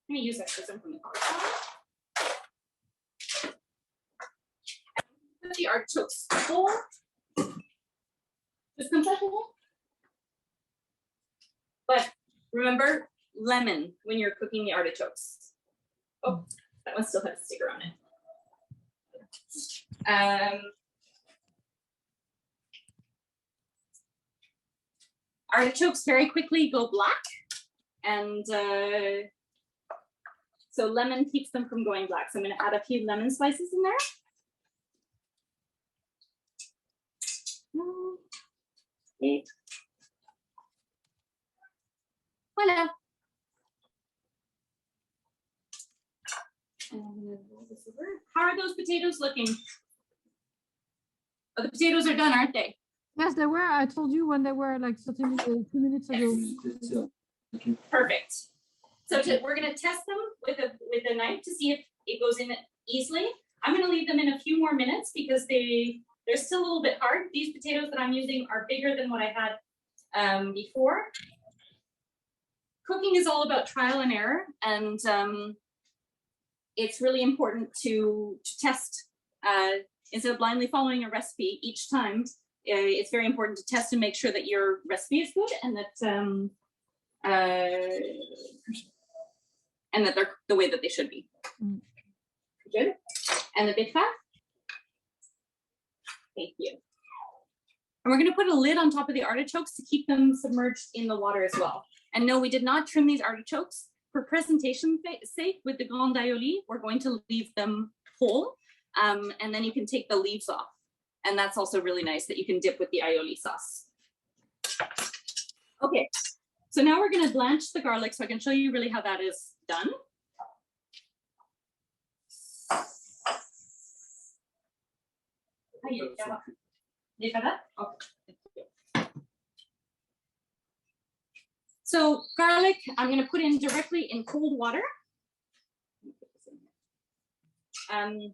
I'm going to use that for some from the cauliflower. Put the artichokes whole. Just comes out whole. But remember, lemon when you're cooking the artichokes. Oh, that one still has a sticker on it. Artichokes very quickly go black, and so lemon keeps them from going black. So I'm going to add a few lemon slices in there. Okay. Voila. And I'm going to roll this over. How are those potatoes looking? Oh, the potatoes are done, aren't they? Yes, they were. I told you when they were like 2 minutes ago. Yes. Perfect. So we're going to test them with a knife to see if it goes in easily. I'm going to leave them in a few more minutes because they're still a little bit hard. These potatoes that I'm using are bigger than what I had before. Cooking is all about trial and error, and it's really important to test instead of blindly following a recipe each time. It's very important to test and make sure that your recipe is good and that they're the way that they should be. Good. And the betterave. Thank you. And we're going to put a lid on top of the artichokes to keep them submerged in the water as well. And no, we did not trim these artichokes. For presentation sake, with the grand aioli, we're going to leave them whole, and then you can take the leaves off. And that's also really nice that you can dip with the aioli sauce. Okay, so now we're going to blanch the garlic so I can show you really how that is done. So garlic, I'm going to put in directly in cold water. And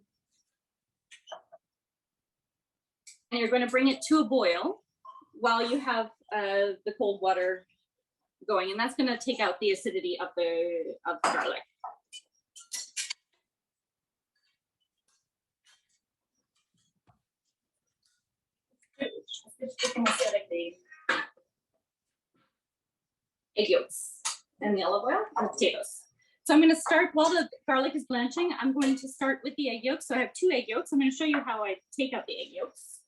you're going to bring it to a boil while you have the cold water going, and that's going to take out the acidity of the garlic. Egg yolks and the olive oil and potatoes. So I'm going to start while the garlic is blanching. I'm going to start with the egg yolks. So I have 2 egg yolks. I'm going to show you how I take out the egg yolks.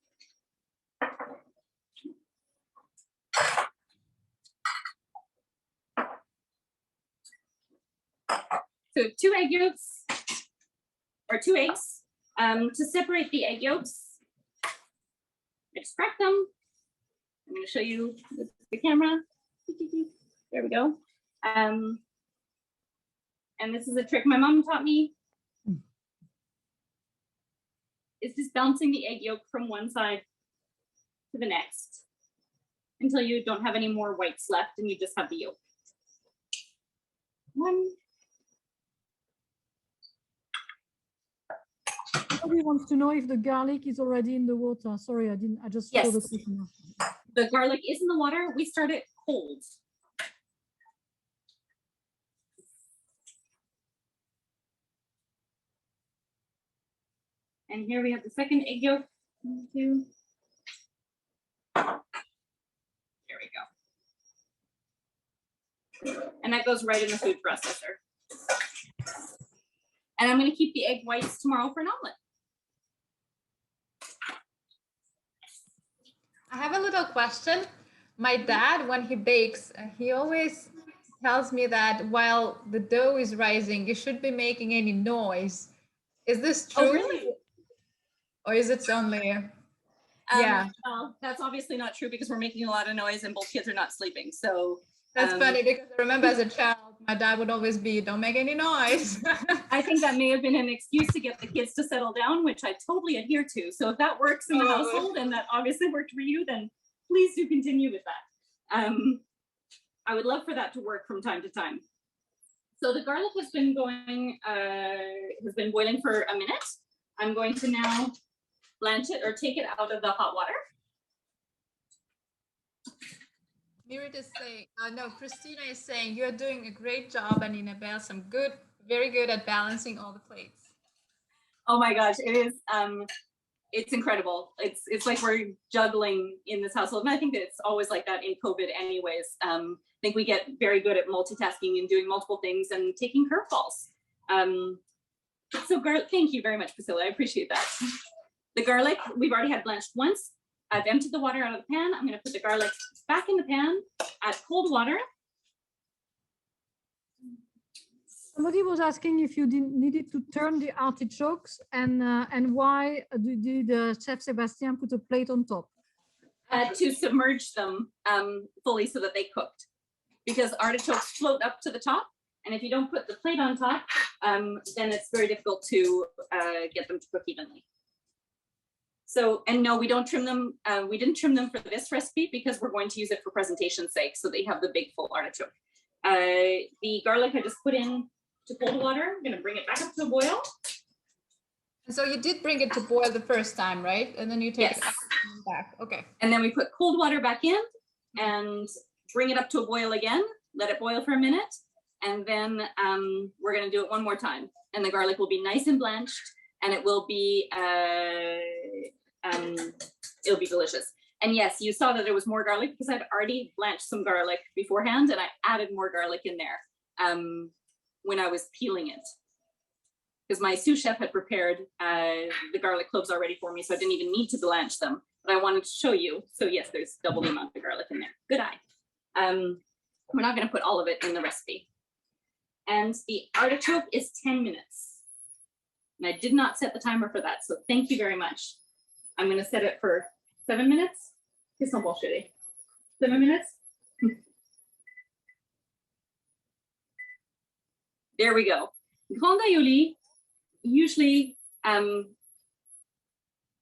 So 2 egg yolks or 2 eggs. To separate the egg yolks, extract them. I'm going to show you the camera. There we go. And this is a trick my mom taught me. It's just bouncing the egg yolk from one side to the next until you don't have any more whites left and you just have the yolk. 1. Somebody wants to know if the garlic is already in the water. Sorry, I just saw the question. The garlic is in the water. We start it cold. And here we have the second egg yolk. There we go. And that goes right in the food processor. And I'm going to keep the egg whites tomorrow for an omelet. I have a little question. My dad, when he bakes, he always tells me that while the dough is rising, you shouldn't be making any noise. Is this true? Oh, really? Or is it only? Yeah. Well, that's obviously not true because we're making a lot of noise and both kids are not sleeping. So that's funny because I remember as a child, my dad would always be, don't make any noise. I think that may have been an excuse to get the kids to settle down, which I totally adhere to. So if that works in the household and that obviously worked for you, then please do continue with that. I would love for that to work from time to time. So the garlic has been boiling for a minute. I'm going to now blanch it or take it out of the hot water. Mirit is saying, no, Christina is saying, you're doing a great job, Anina Bell. Very good at balancing all the plates. Oh my gosh, it is. It's incredible. It's like we're juggling in this household. And I think that it's always like that in COVID anyways. I think we get very good at multitasking and doing multiple things and taking curveballs. So thank you very much, Priscilla. I appreciate that. The garlic, we've already had blanched once. I've emptied the water out of the pan. I'm going to put the garlic back in the pan at cold water. Somebody was asking if you needed to turn the artichokes and why did Chef Sébastien put a plate on top? To submerge them fully so that they cooked. Because artichokes float up to the top. And if you don't put the plate on top, then it's very difficult to get them to cook evenly. So, and no, we don't trim them. We didn't trim them for this recipe because we're going to use it for presentation's sake. So they have the big full artichoke. The garlic I just put in to cold water. I'm going to bring it back up to a boil. And so you did bring it to boil the first time, right? And then you take it back. Okay. And then we put cold water back in and bring it up to a boil again. Let it boil for a minute. And then we're going to do it one more time. And the garlic will be nice and blanched. And it will be it'll be delicious. And yes, you saw that there was more garlic because I'd already blanched some garlic beforehand, and I added more garlic in there when I was peeling it. Because my sous chef had prepared the garlic cloves already for me, so I didn't even need to blanch them. But I wanted to show you. So yes, there's double the amount of garlic in there. Good eye. We're not going to put all of it in the recipe. And the artichoke is 10 minutes. And I did not set the timer for that, so thank you very much. I'm going to set it for 7 minutes. It's not bullshitty. 7 minutes. There we go. Grand aioli, usually,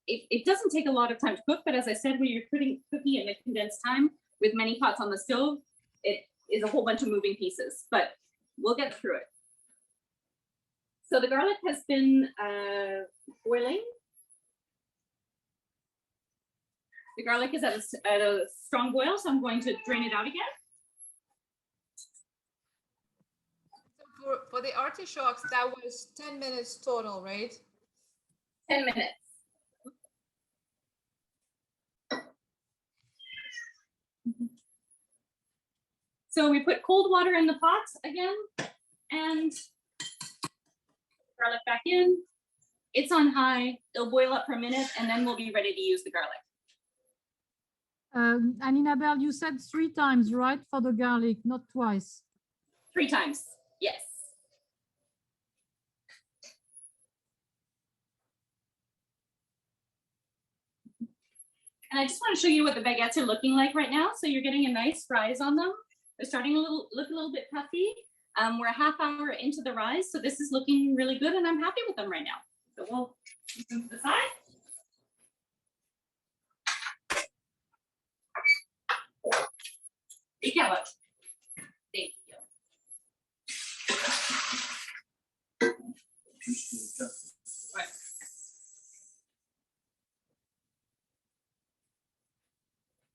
it doesn't take a lot of time to cook, but as I said, when you're cooking in a condensed time with many pots on the stove, it is a whole bunch of moving pieces, but we'll get through it. So the garlic has been boiling. The garlic is at a strong boil, so I'm going to drain it out again. So for the artichokes, that was 10 minutes total, right? 10 minutes. So we put cold water in the pot again and garlic back in. It's on high. It'll boil up for a minute and then we'll be ready to use the garlic. Anina Bell, you said 3 times, right, for the garlic, not twice? 3 times, yes. And I just want to show you what the baguettes are looking like right now. So you're getting a nice rise on them. They're starting to look a little bit puffy. We're a half hour into the rise, so this is looking really good, and I'm happy with them right now. So we'll move to the side. Yeah, what? Thank you. Right.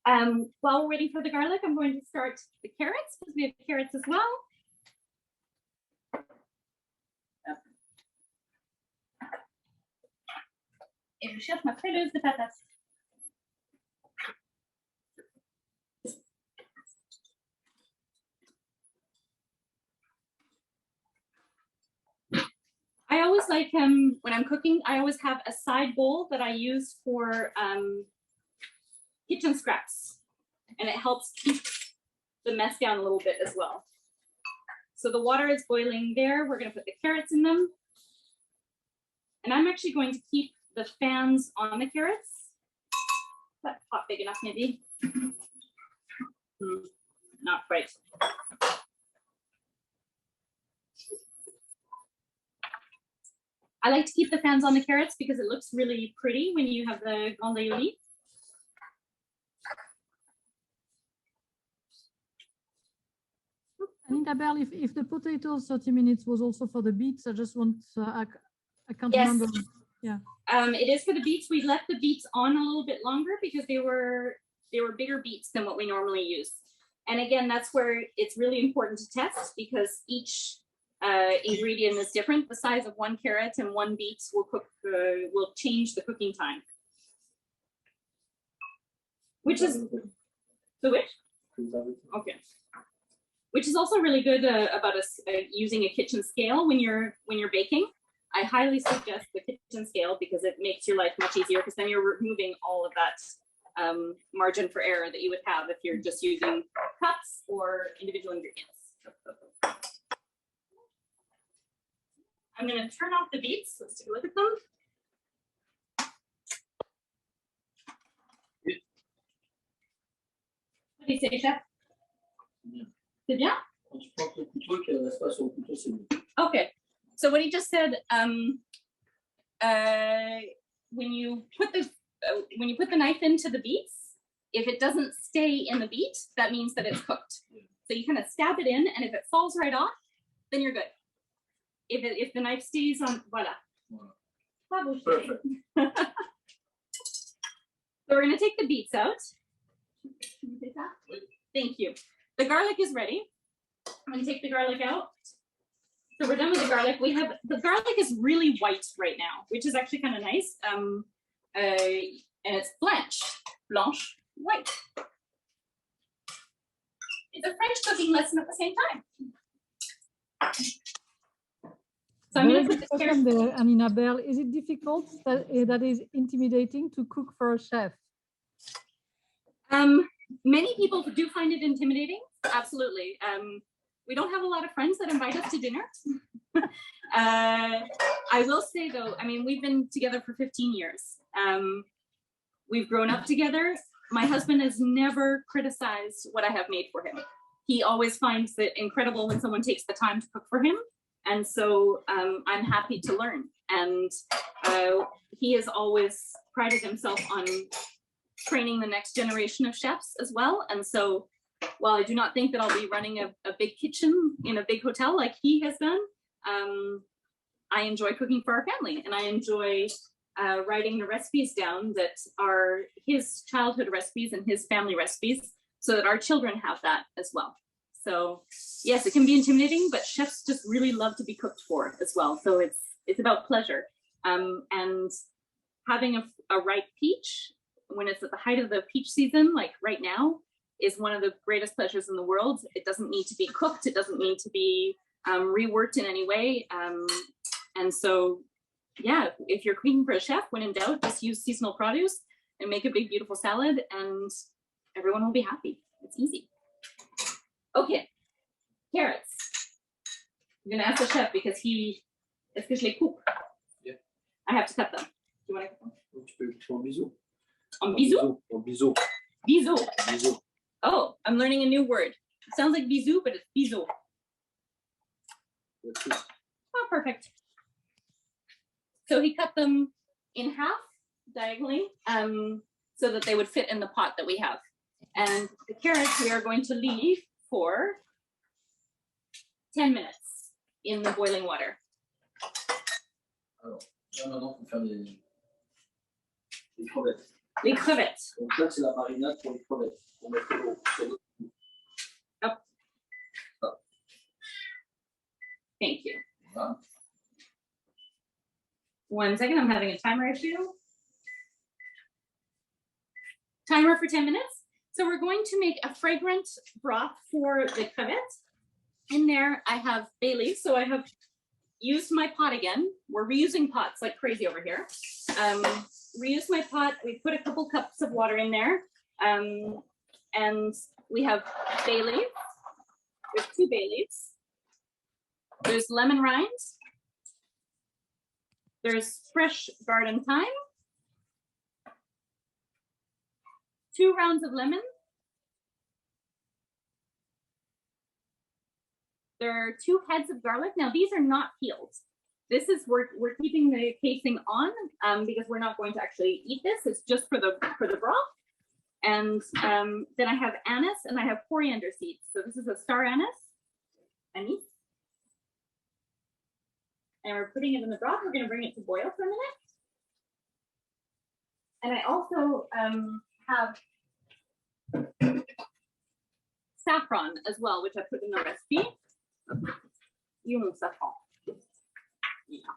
While we're waiting for the garlic, I'm going to start the carrots because we have carrots as well. Et je cherche ma frilleuse de patates. I always like when I'm cooking, I always have a side bowl that I use for kitchen scraps, and it helps keep the mess down a little bit as well. So the water is boiling there. We're going to put the carrots in them. And I'm actually going to keep the fans on the carrots. That pot big enough, maybe? Not quite. I like to keep the fans on the carrots because it looks really pretty when you have the grand aioli. And Isabelle, if the potatoes 30 minutes was also for the beets, I just want, I can't Yes. remember. Yeah. It is for the beets. We left the beets on a little bit longer because they were bigger beets than what we normally use. And again, that's where it's really important to test because each ingredient is different. The size of one carrot and one beet will change the cooking time. Which is the which? Okay. Which is also really good about using a kitchen scale when you're baking. I highly suggest the kitchen scale because it makes your life much easier because then you're removing all of that margin for error that you would have if you're just using cups or individual ingredients. I'm going to turn off the beets. Let's take a look at them. What do you say, Chef? C'est bien? Okay. So what he just said, when you put the knife into the beets, if it doesn't stay in the beet, that means that it's cooked. So you kind of stab it in, and if it falls right off, then you're good. If the knife stays on, voila. Perfect. So we're going to take the beets out. Thank you. The garlic is ready. I'm going to take the garlic out. So we're done with the garlic. The garlic is really white right now, which is actually kind of nice. And it's Blanch, white. It's a French cooking lesson at the same time. So I'm going to put the question there, Anina Bell. Is it difficult that is intimidating to cook for a chef? Many people do find it intimidating. Absolutely. We don't have a lot of friends that invite us to dinner. I will say though, I mean, we've been together for 15 years. We've grown up together. My husband has never criticized what I have made for him. He always finds it incredible when someone takes the time to cook for him. And so I'm happy to learn. And he has always prided himself on training the next generation of chefs as well. And so while I do not think that I'll be running a big kitchen in a big hotel like he has done, I enjoy cooking for our family, and I enjoy writing the recipes down that are his childhood recipes and his family recipes so that our children have that as well. So yes, it can be intimidating, but chefs just really love to be cooked for as well. So it's about pleasure. And having a ripe peach when it's at the height of the peach season, like right now, is one of the greatest pleasures in the world. It doesn't need to be cooked. It doesn't need to be reworked in any way. And so, yeah, if you're cooking for a chef, when in doubt, just use seasonal produce and make a big, beautiful salad, and everyone will be happy. It's easy. Okay, carrots. I'm gonna ask the chef because est-ce que je les coupe? Yeah. I have to cut them. Do you want to cut them? Tu peux en biseau. En biseau? En biseau. Biseau. Biseau. Oh, I'm learning a new word. It sounds like bisou, but it's biseau. Oh, perfect. So he cut them in half diagonally so that they would fit in the pot that we have. And the carrots we are going to leave for 10 minutes in the boiling water. Alors, là maintenant, on peut faire des crevettes. Les crevettes. Donc là, c'est la marinade pour les crevettes. On met Hop. Thank you. Voilà. 1 second, I'm having a timer issue. Timer for 10 minutes. So we're going to make a fragrant broth for the crevettes. In there, I have bay leaves. So I have used my pot again. We're reusing pots like crazy over here. Reuse my pot. We put a couple cups of water in there. And we have bay leaves. There's 2 bay leaves. There's lemon rinds. There's fresh garden thyme. 2 rounds of lemon. There are 2 heads of garlic. Now these are not peeled. This is we're keeping the casing on because we're not going to actually eat this. It's just for the broth. And then I have anise and I have coriander seeds. So this is a star anise. Anise. And we're putting it in the broth. We're going to bring it to boil for a minute. And I also have saffron as well, which I put in the recipe. You want saffron. Yeah.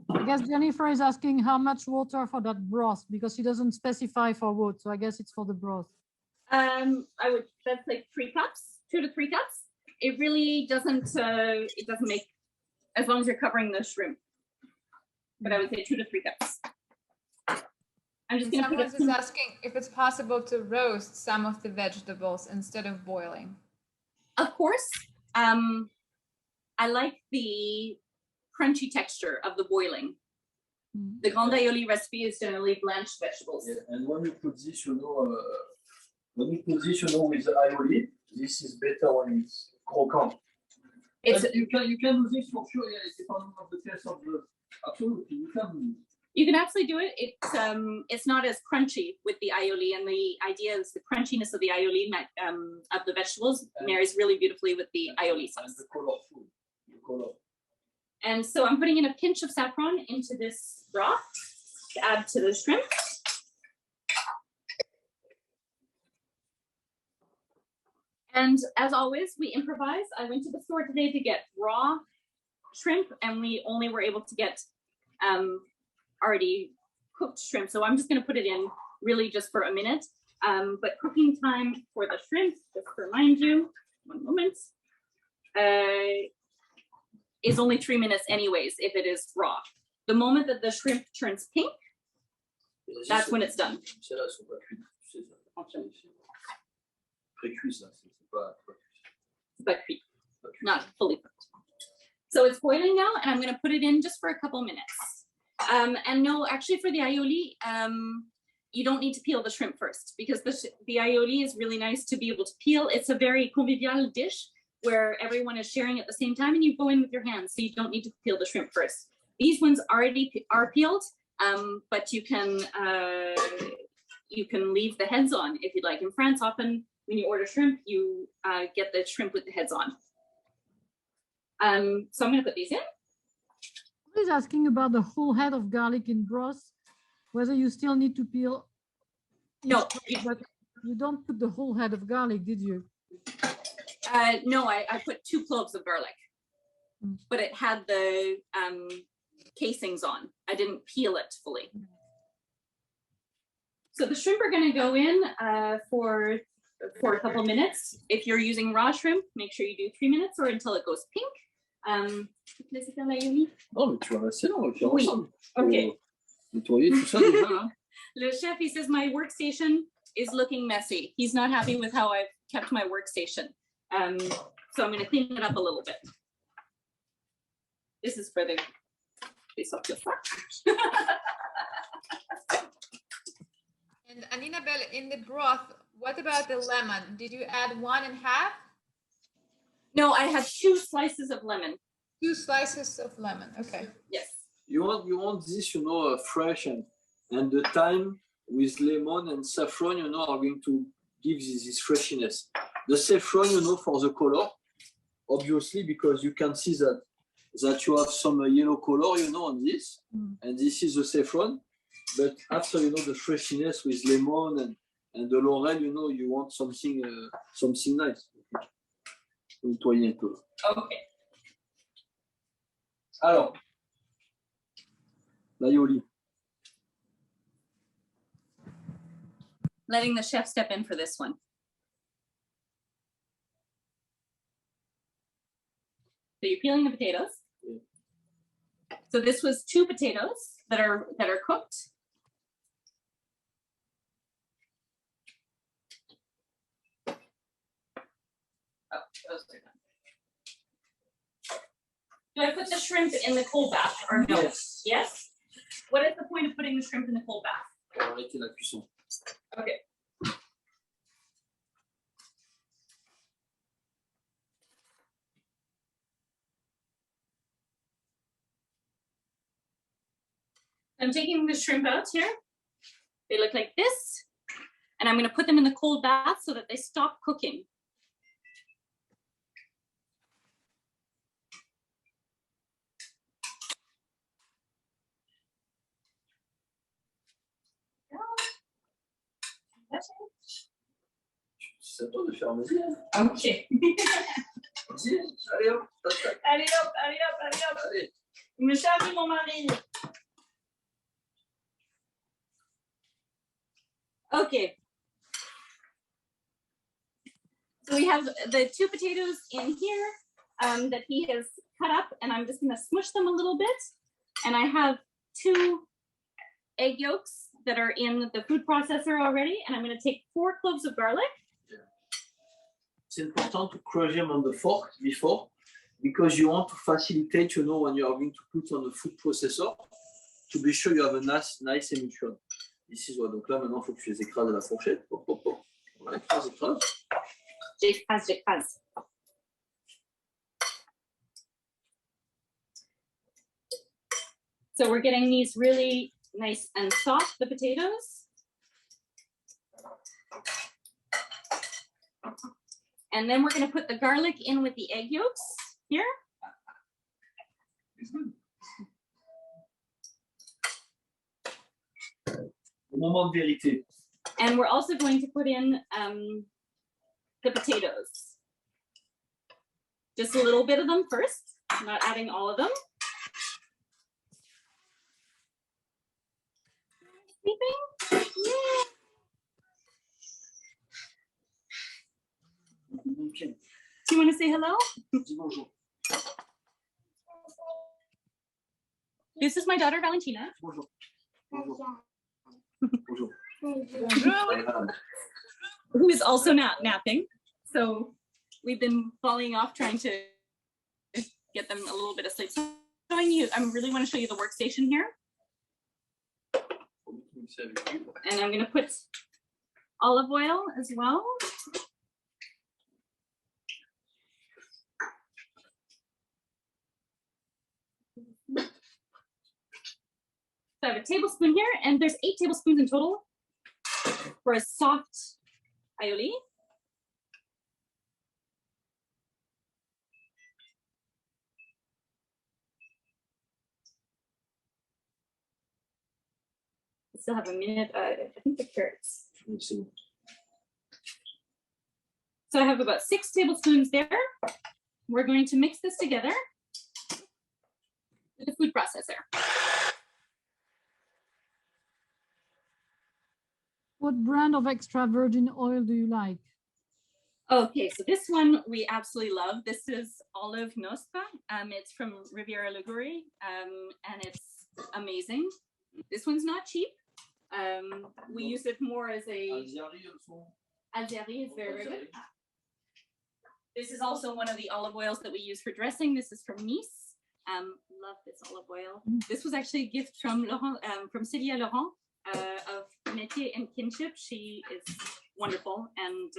I guess Jennifer is asking how much water for that broth because she doesn't specify for what. So I guess it's for the broth. That's like 3 cups, 2 to 3 cups. It really doesn't, it doesn't make, as long as you're covering the shrimp. But I would say 2 to 3 cups. I'm just going to put it. Someone is asking if it's possible to roast some of the vegetables instead of boiling. Of course. I like the crunchy texture of the boiling. The Grand Aioli recipe is generally blanched vegetables. Yeah, and when you put this, with the aioli, this is better when it's croquant. You can do this for sure. Yeah, it's depending on the taste of the. Absolutely, you can. You can absolutely do it. It's not as crunchy with the aioli, and the idea is the crunchiness of the aioli of the vegetables marries really beautifully with the aioli sauce. And the colorful. And so I'm putting in a pinch of saffron into this broth to add to the shrimp. And as always, we improvise. I went to the store today to get raw shrimp, and we only were able to get already cooked shrimp. So I'm just going to put it in really just for a minute. But cooking time for the shrimp, just to remind you, 1 moment, is only 3 minutes anyways if it is raw. The moment that the shrimp turns pink, that's when it's done. Not fully cooked. So it's boiling now, and I'm going to put it in just for a couple minutes. And no, actually for the aioli, you don't need to peel the shrimp first because the aioli is really nice to be able to peel. It's a very convivial dish where everyone is sharing at the same time, and you go in with your hands, so you don't need to peel the shrimp first. These ones already are peeled, but you can leave the heads on if you'd like. In France, often when you order shrimp, you get the shrimp with the heads on. So I'm going to put these in. He's asking about the whole head of garlic in broth, whether you still need to peel. No. But you don't put the whole head of garlic, did you? No, I put 2 cloves of garlic, but it had the casings on. I didn't peel it fully. So the shrimp are going to go in for a couple minutes. If you're using raw shrimp, make sure you do 3 minutes or until it goes pink. Oh, mais tu vas rester là, Oui. Okay. Nettoyer tout ça déjà là. Le chef, he says my workstation is looking messy. He's not happy with how I've kept my workstation. So I'm going to clean it up a little bit. This is for the And Anina-Belle, in the broth, what about the lemon? Did you add 1 1/2? No, I have 2 slices of lemon. 2 slices of lemon. Okay. Yes. You want this, fresh, and the thyme with lemon and saffron, are going to give this freshness. The saffron, for the color, obviously, because you can see that you have some yellow color, on this, and this is the saffron. But after, you know, the freshiness with lemon and the laurel, you know, you want something nice. Nettoyer un peu. Okay. Alors, l'aioli. Letting the chef step in for this one. So you're peeling the potatoes. Yeah. So this was 2 potatoes that are cooked. Oh, those are done. Do I put the shrimp in the cold bath or no? Yes. Yes? What is the point of putting the shrimp in the cold bath? Arrêtez la cuisson. Okay. I'm taking the shrimp out here. They look like this. And I'm going to put them in the cold bath so that they stop cooking. C'est à toi de faire, vas-y. Ok. Vas-y, allez hop. Allez hop, allez hop, allez hop. Allez. Il me charge mon mari. Okay. So we have the 2 potatoes in here that he has cut up, and I'm just going to smush them a little bit. And I have 2 egg yolks that are in the food processor already, and I'm going to take 4 cloves of garlic. It's important to crush them on the fork before, because you want to facilitate, you know, when you are going to put on the food processor, to be sure you have a nice emulsion. This is what, donc là maintenant il faut que tu les écrases à la fourchette. Voilà, écrase. J'écrase. So we're getting these really nice and soft, the potatoes. And then we're going to put the garlic in with the egg yolks here. Moment de vérité. And we're also going to put in the potatoes. Just a little bit of them first, not adding all of them. Sleeping? Yeah. Okay. Do you want to say hello? Bonjour. This is my daughter Valentina. Bonjour. Bonjour. Bonjour. Bonjour. Who is also not napping. So we've been falling off trying to get them a little bit of sleep. So I really want to show you the workstation here. And I'm going to put olive oil as well. So I have a tablespoon here, and there's 8 tablespoons in total for a soft aioli. I still have a minute. I think the carrots. So I have about 6 tablespoons there. We're going to mix this together with the food processor. What brand of extra virgin oil do you like? Okay, so this one we absolutely love. This is Olive Nostra. It's from Riviera, and it's amazing. This one's not cheap. We use it more as a Algérie is very good. This is also one of the olive oils that we use for dressing. This is from Nice. Love this olive oil. This was actually a gift from Laurent, from Célia Laurent of Métier and Kinship. She is wonderful and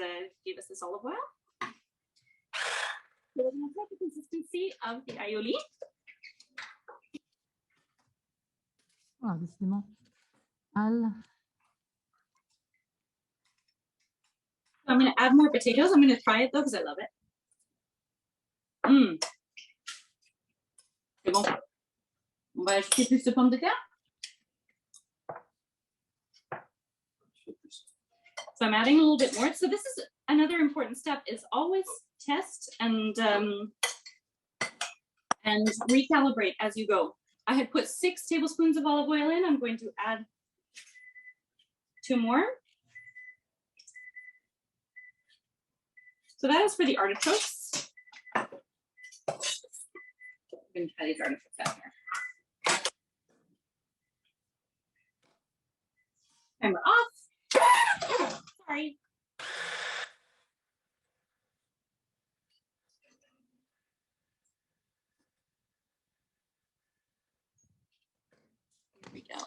gave us this olive oil. So we're going to check the consistency of the aioli. Ah, décidément. Al. I'm going to add more potatoes. I'm going to try it though because I love it. C'est bon. On va ajouter plus de pommes de terre. So I'm adding a little bit more. So this is another important step, is always test and recalibrate as you go. I had put 6 tablespoons of olive oil in. I'm going to add 2 more. So that is for the artichokes. I'm going to try these artichokes out here. Timer off. Sorry. Here we go.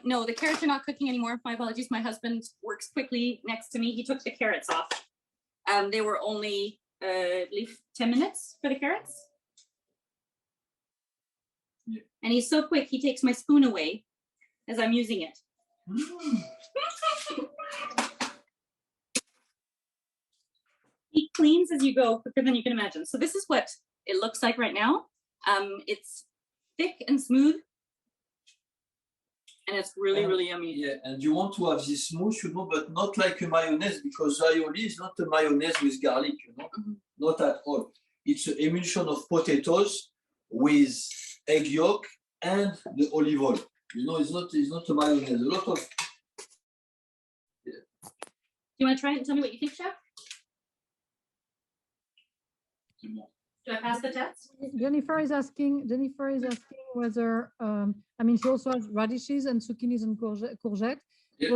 No, the carrots are not cooking anymore. My apologies. My husband works quickly next to me. He took the carrots off. They were only, I believe, 10 minutes for the carrots. Yeah. And he's so quick, he takes my spoon away as I'm using it. He cleans as you go quicker than you can imagine. So this is what it looks like right now. It's thick and smooth. And it's really, really yummy. Yeah, and you want to have this smooth, you know, but not like a mayonnaise, because aioli is not a mayonnaise with garlic, you know, not at all. It's an emulsion of potatoes with egg yolk and the olive oil. You know, it's not a mayonnaise. A lot of. Yeah. You want to try it and tell me what you think, Chef? Do I pass the test? Jennifer is asking whether, I mean, she also has radishes and zucchinis and courgette. Yeah,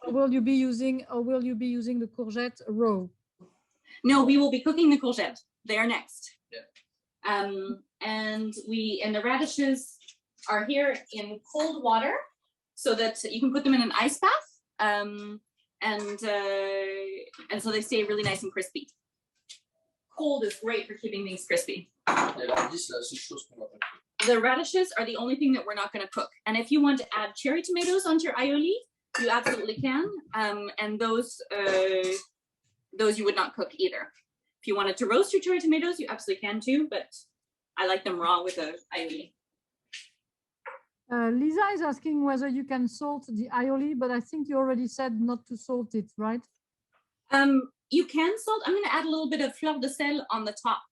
Will you be using the courgette raw? No, we will be cooking the courgette. They are next. Yeah. And the radishes are here in cold water so that you can put them in an ice bath. And so they stay really nice and crispy. Cold is great for keeping things crispy. The radishes are the only thing that we're not going to cook. And if you want to add cherry tomatoes onto your aioli, you absolutely can. And those you would not cook either. If you wanted to roast your cherry tomatoes, you absolutely can too, but I like them raw with a aioli. Lisa is asking whether you can salt the aioli, but I think you already said not to salt it, right? You can salt. I'm going to add a little bit of fleur de sel on the top.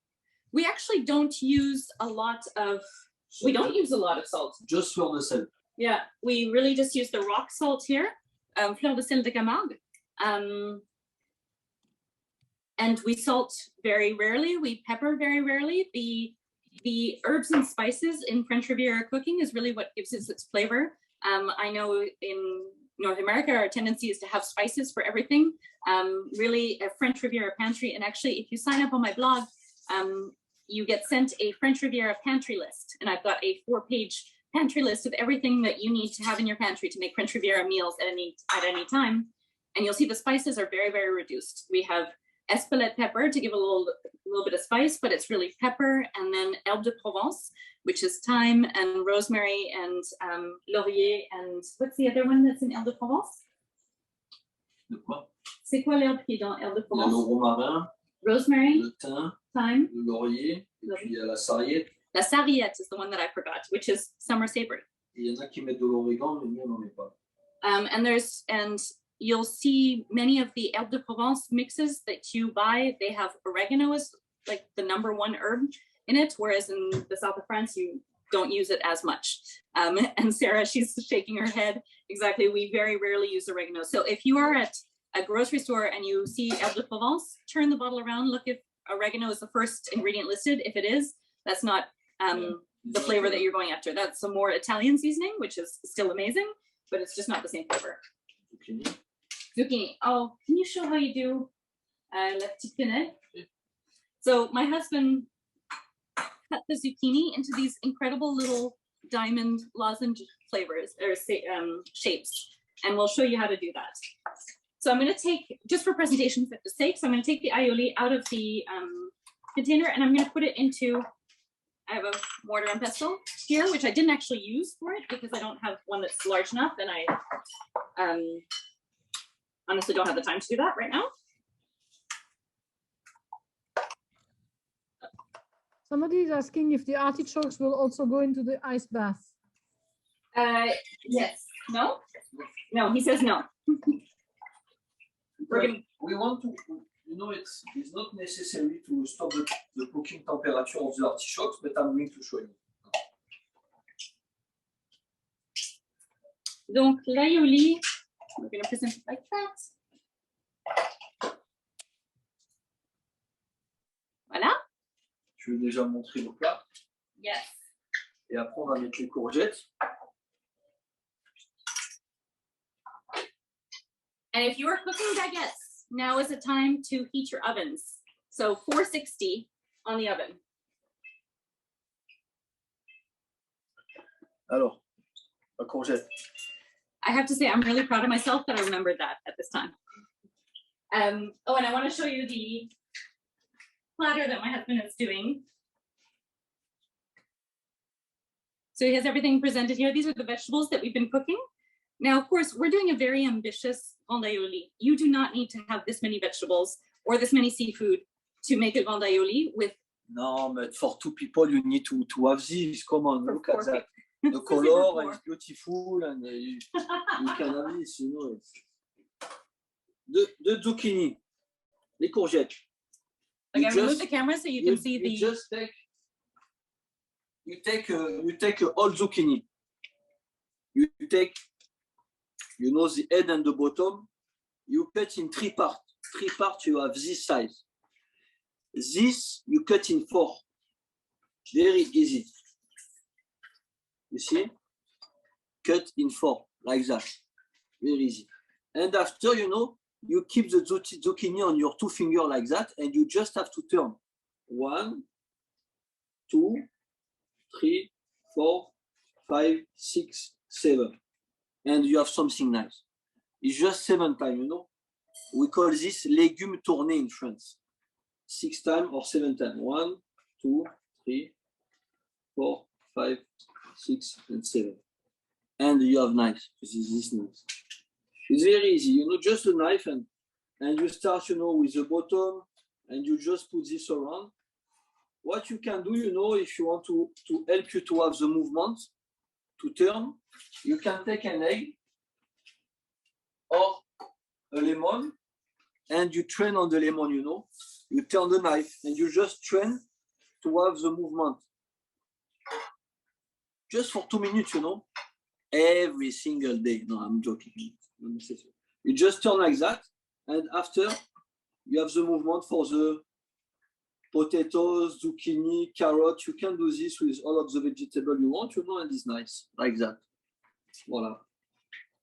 We actually don't use a lot of salt. Just fleur de sel. Yeah, we really just use the rock salt here, fleur de sel de Camargue. And we salt very rarely. We pepper very rarely. The herbs and spices in French Riviera cooking is really what gives it its flavor. I know in North America, our tendency is to have spices for everything. Really a French Riviera pantry. And actually, if you sign up on my blog, you get sent a French Riviera pantry list. And I've got a 4-page pantry list of everything that you need to have in your pantry to make French Riviera meals at any time. And you'll see the spices are very, very reduced. We have Espelette pepper to give a little bit of spice, but it's really pepper, and then herbe de Provence, which is thyme and rosemary and laurier, and what's the other one that's in herbe de Provence? C'est quoi l'herbe qui est dans herbe de Provence? Le romarin, rosemary, le thym, thyme, le laurier, et puis il y a la sarriette. La sarriette is the one that I forgot, which is summer savory. Il y en a qui mettent de l'origan, mais nous on n'en met pas. And you'll see many of the herbe de Provence mixes that you buy, they have oregano as like the #1 herb in it, whereas in the south of France, you don't use it as much. And Sarah, she's shaking her head. Exactly, we very rarely use oregano. So if you are at a grocery store and you see herbe de Provence, turn the bottle around, look if oregano is the first ingredient listed. If it is, that's not the flavor that you're going after. That's a more Italian seasoning, which is still amazing, but it's just not the same flavor. Zucchini. Oh, can you show how you do la petite quenelle? So my husband cut the zucchini into these incredible little diamond lozenge flavors or shapes, and we'll show you how to do that. So I'm going to take, just for presentation sake, so I'm going to take the aioli out of the container, and I'm going to put it into, I have a mortar and pestle here, which I didn't actually use for it because I don't have one that's large enough, and I honestly don't have the time to do that right now. Somebody is asking if the artichokes will also go into the ice bath. Yes. No? No, he says no. We want to, it's not necessary to stop the cooking temperature of the artichokes, but I'm going to show you. Donc, l'aioli, we're going to present it like that. Voilà. Je vais déjà montrer le plat. Yes. Et après, on va mettre les courgettes. And if you are cooking baguettes, now is the time to heat your ovens. So 460 on the oven. Alors, la courgette. I have to say, I'm really proud of myself that I remembered that at this time. Oh, and I want to show you the platter that my husband is doing. So he has everything presented here. These are the vegetables that we've been cooking. Now, of course, we're doing a very ambitious grand aioli. You do not need to have this many vegetables or this many seafood to make a grand aioli with. No, but for 2 people, you need to have this. Come on, look at that. The color is beautiful, and you can have this, It's... The zucchini, les courgettes. Like, I remove the camera so you can see the. You take a whole zucchini. You take, the head and the bottom. You cut in 3 parts. 3 parts, you have this size. This you cut in 4. Very easy. You see? Cut in 4, like that. Very easy. And after, you keep the zucchini on your 2 fingers like that, and you just have to turn. 1, 2, 3, 4, 5, 6, 7. And you have something nice. It's just 7 times, We call this légumes tournés in France. 6 times or 7 times. 1, 2, 3, 4, 5, 6, and 7. And you have knife. This is nice. It's very easy, just a knife, and you start, with the bottom, and you just put this around. What you can do, if you want to help you to have the movement, to turn, you can take an egg or a lemon, and you train on the lemon, You turn the knife, and you just train to have the movement. Just for 2 minutes, every single day. No, I'm joking. You just turn like that, and after you have the movement for the potatoes, zucchini, carrot. You can do this with all of the vegetables you want, and it's nice, like that. Voila.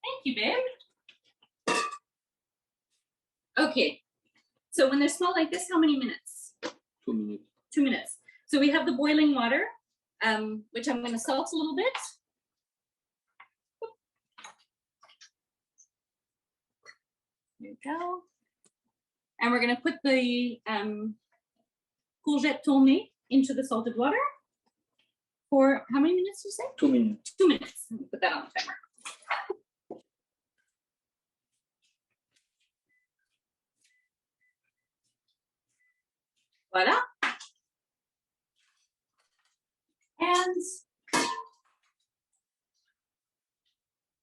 Thank you, babe. Okay, so when they smell like this, how many minutes? 2 minutes. 2 minutes. So we have the boiling water, which I'm going to salt a little bit. There you go. And we're going to put the courgette tournée into the salted water for how many minutes did you say? 2 minutes. 2 minutes. Let me put that on the timer. Voila. And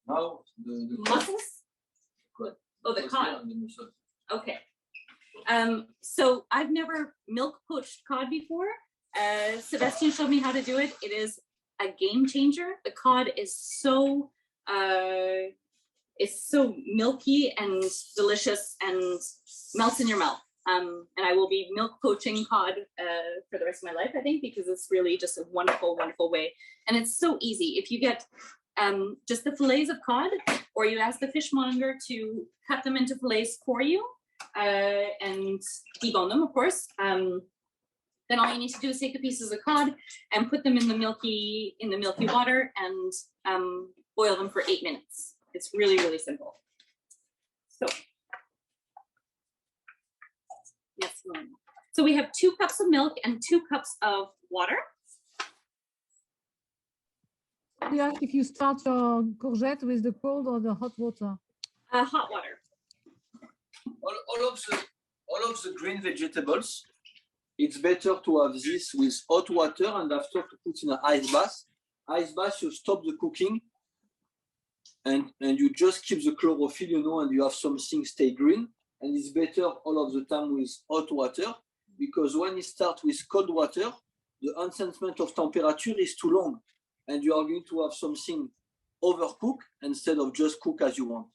now the mussels? Good. Oh, the cod. Okay. So I've never milk poached cod before. Sebastian showed me how to do it. It is a game changer. The cod is so milky and delicious and melts in your mouth. And I will be milk poaching cod for the rest of my life, I think, because it's really just a wonderful, wonderful way. And it's so easy. If you get just the fillets of cod, or you ask the fishmonger to cut them into fillets for you and debone them, of course, then all you need to do is take the pieces of cod and put them in the milky water and boil them for 8 minutes. It's really, really simple. So. Yes. So we have 2 cups of milk and 2 cups of water. Yeah, if you start your courgette with the cold or the hot water? Hot water. All of the green vegetables, it's better to have this with hot water and after to put in an ice bath. Ice bath, you stop the cooking and you just keep the chlorophyll, you know, and you have something stay green. And it's better all of the time with hot water, because when you start with cold water, the enhancement of temperature is too long, and you are going to have something overcooked instead of just cook as you want.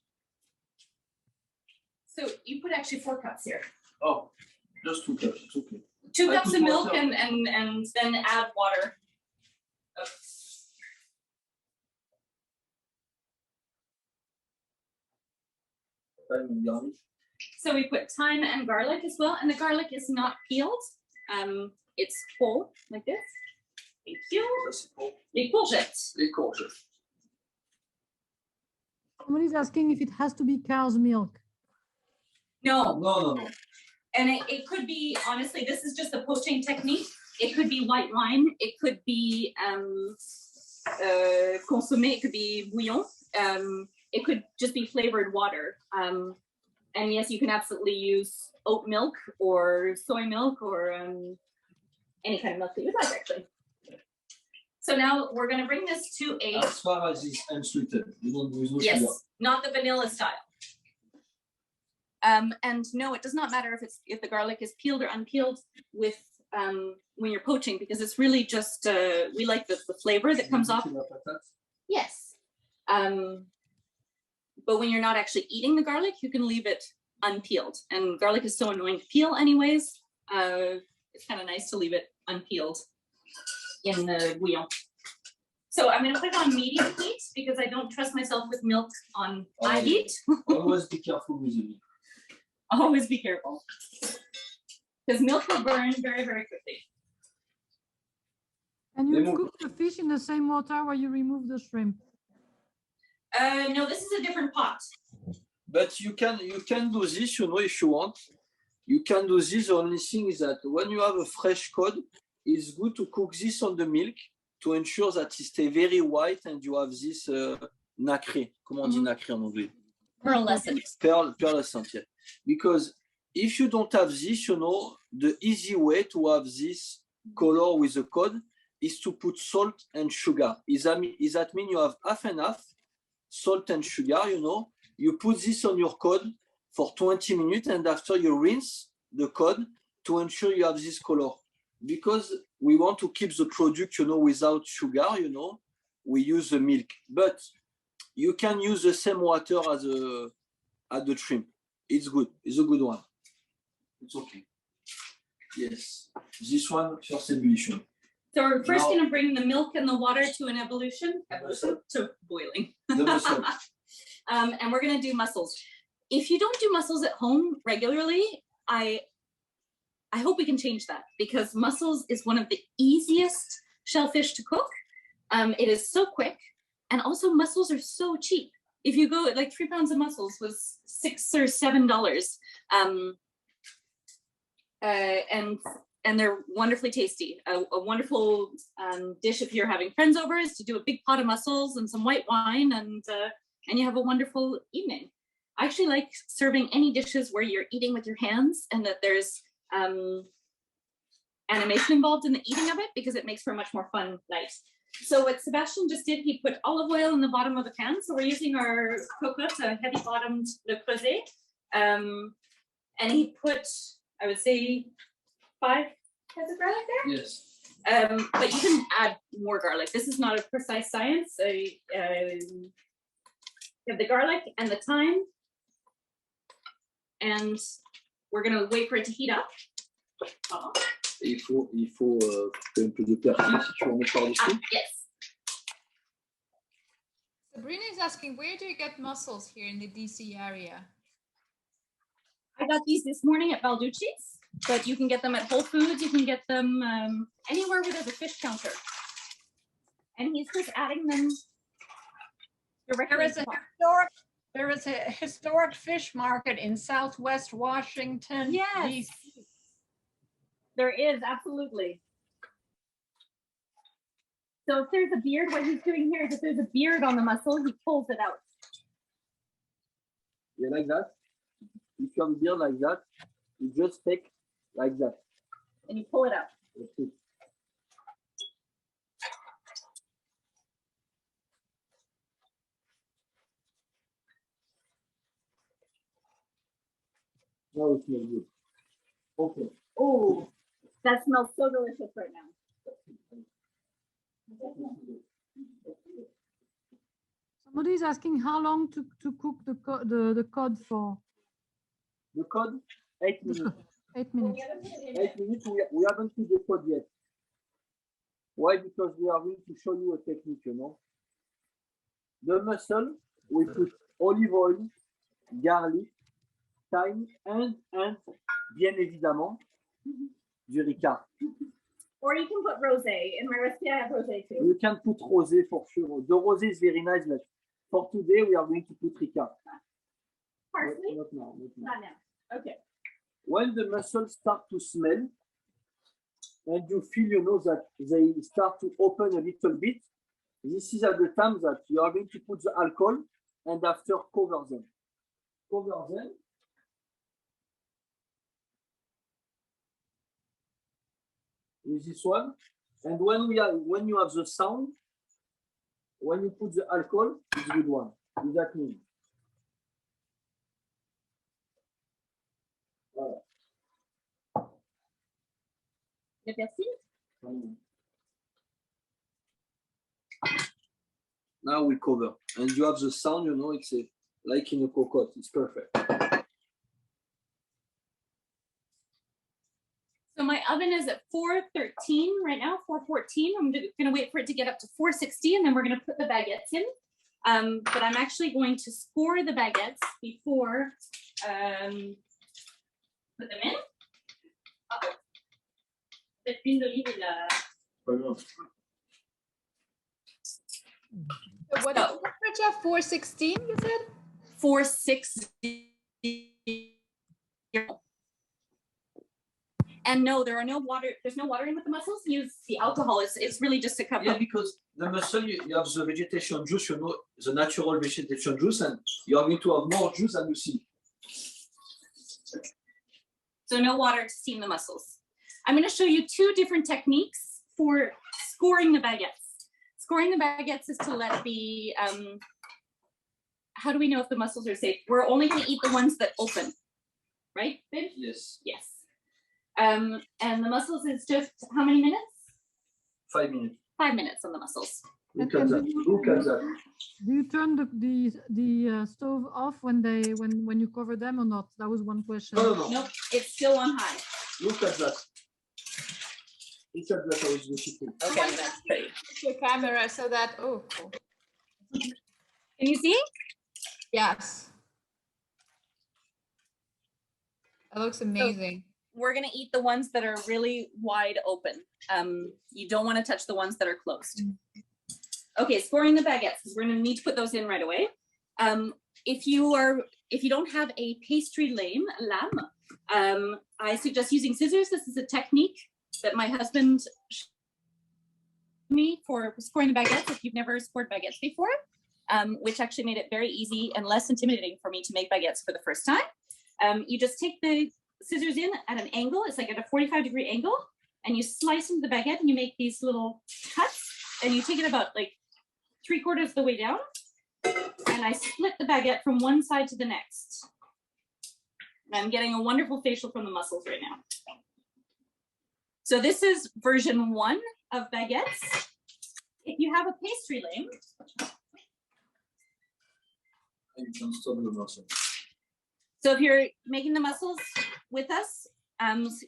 So you put actually 4 cups here. Oh, just 2 cups, it's okay. 2 cups of milk and then add water. Oh. So we put thyme and garlic as well, and the garlic is not peeled. It's whole, like this. Thank you. Les courgettes. Les courgettes. Somebody's asking if it has to be cow's milk. No. No. And it could be, honestly, this is just a poaching technique. It could be white wine. It could be consommé. It could be bouillon. It could just be flavored water. And yes, you can absolutely use oat milk or soy milk or any kind of milk that you like, actually. So now we're going to bring this to a... As far as it's unsweetened. Yes, not the vanilla style. And no, it does not matter if the garlic is peeled or unpeeled with when you're poaching, because it's really just we like the flavor that comes off. Yes. But when you're not actually eating the garlic, you can leave it unpeeled. And garlic is so annoying to peel anyways. It's kind of nice to leave it unpeeled in the bouillon. So I'm going to put it on medium heat because I don't trust myself with milk on high heat. Always be careful with the meat. Always be careful. Because milk will burn very, very quickly. And you cook the fish in the same water where you remove the shrimp? No, this is a different pot. But you can do this, you know, if you want. You can do this. The only thing is that when you have a fresh cod, it's good to cook this on the milk to ensure that it stays very white and you have this nacré. Comment on dit nacré en anglais? Pearlescent. Pearlescent, yeah. Because if you don't have this, you know, the easy way to have this color with the cod is to put salt and sugar. Is that mean you have half and half, salt and sugar, you know? You put this on your cod for 20 minutes, and after you rinse the cod to ensure you have this color. Because we want to keep the product, you know, without sugar, you know, we use the milk. But you can use the same water as the shrimp. It's good. It's a good one. It's okay. Yes. This one, first ebullition. So we're first going to bring the milk and the water to an ebullition to boiling. And we're going to do mussels. If you don't do mussels at home regularly, I hope we can change that, because mussels is one of the easiest shellfish to cook. It is so quick, and also mussels are so cheap. If you go, like 3 pounds of mussels was $6 or $7, and they're wonderfully tasty. A wonderful dish if you're having friends over is to do a big pot of mussels and some white wine, and you have a wonderful evening. I actually like serving any dishes where you're eating with your hands and that there's animation involved in the eating of it, because it makes for a much more fun night. So what Sebastian just did, he put olive oil in the bottom of the pan. So we're using our coconut, a heavy bottomed Le Creuset. And he put, I would say, 5 heads of garlic there. Yes. But you can add more garlic. This is not a precise science. You have the garlic and the thyme. And we're going to wait for it to heat up. Il faut un peu de persil si tu en mets par-dessus. Yes. Sabrina is asking, where do you get mussels here in the DC area? I got these this morning at Balducci's, but you can get them at Whole Foods. You can get them anywhere where there's a fish counter. And he's just adding them directly. There is a historic fish market in Southwest Washington. Yes. DC. There is, absolutely. So if there's a beard, what he's doing here is if there's a beard on the mussel, he pulls it out. Yeah, like that. If you have a beard like that, you just take like that. And you pull it out. That's it. Now it smells good. Okay. Oh, that smells so delicious right now. Somebody is asking how long to cook the cod for. The cod, 8 minutes. 8 minutes. 8 minutes, we haven't put the cod yet. Why? Because we are going to show you a technique, you know. The mussel, we put olive oil, garlic, thyme, and bien évidemment, du Ricard. Or you can put rosé. In my recipe, I have rosé too. You can put rosé for sure. The rosé is very nice, but for today, we are going to put Ricard. Parsley? Not now. Not now. Okay. When the mussels start to smell, and you feel, you know, that they start to open a little bit, this is at the time that you are going to put the alcohol and after cover them. Cover them. With this one. And when you have the sound, when you put the alcohol, it's a good one. Does that mean? Voilà. Le persil? Now we cover. And you have the sound, you know, it's like in a cocotte. It's perfect. So my oven is at 413 right now, 414. I'm gonna wait for it to get up to 460 and then we're gonna put the baguettes in. But I'm actually going to score the baguettes before put them in. L'huile d'olive est là. So what is the temperature? 416, you said? 460. And no, there are no water. There's no water in with the mussels. Use the alcohol. It's really just to cover. Yeah, because the mussel, you have the vegetation juice, you know, the natural vegetation juice, and you are going to have more juice than you see. So no water to steam the mussels. I'm going to show you two different techniques for scoring the baguettes. Scoring the baguettes is to let it be, how do we know if the mussels are safe? We're only going to eat the ones that open, right, babe? Yes. Yes. And the mussels is just how many minutes? 5 minutes. 5 minutes on the mussels. Look at that. Look at that. Do you turn the stove off when you cover them or not? That was one question. No. Nope, it's still on high. Look at that. Look at that. How it's beautiful. Okay, that's pretty. Your camera so that, oh, cool. Can you see? Yes. That looks amazing. We're gonna eat the ones that are really wide open. You don't want to touch the ones that are closed. Okay, scoring the baguettes, because we're gonna need to put those in right away. If you don't have a pastry lame, I suggest using scissors. This is a technique that my husband showed me for scoring the baguettes. If you've never scored baguettes before, which actually made it very easy and less intimidating for me to make baguettes for the first time. You just take the scissors in at an angle. It's like at a 45-degree angle, and you slice into the baguette and you make these little cuts, and you take it about like 3/4 of the way down, and I split the baguette from one side to the next. And I'm getting a wonderful facial from the mussels right now. So this is version 1 of baguettes. If you have a pastry lame, You can stop the mussel. so if you're making the mussels with us,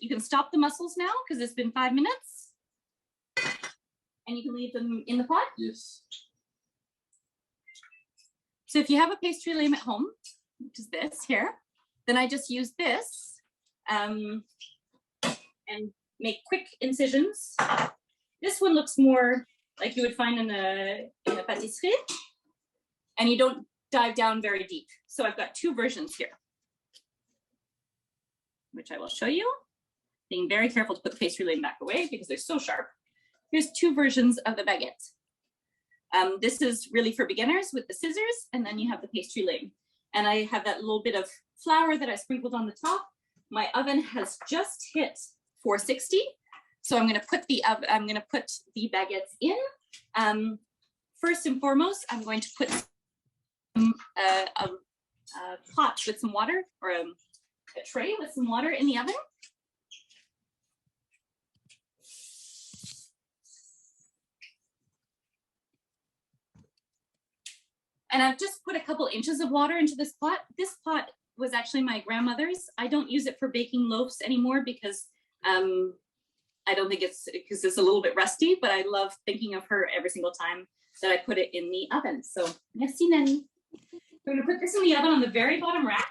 you can stop the mussels now because it's been 5 minutes. And you can leave them in the pot. Yes. So if you have a pastry lame at home, which is this here, then I just use this and make quick incisions. This one looks more like you would find in a pâtisserie, and you don't dive down very deep. So I've got 2 versions here, which I will show you. Being very careful to put the pastry lame back away because they're so sharp. Here's 2 versions of the baguette. This is really for beginners with the scissors, and then you have the pastry lame. And I have that little bit of flour that I sprinkled on the top. My oven has just hit 460. So I'm going to put the baguettes in. First and foremost, I'm going to put a pot with some water, or a tray with some water in the oven. And I've just put a couple inches of water into this pot. This pot was actually my grandmother's. I don't use it for baking loaves anymore because I don't think it's a little bit rusty, but I love thinking of her every single time that I put it in the oven. So, merci, Nanny. We're gonna put this in the oven on the very bottom rack.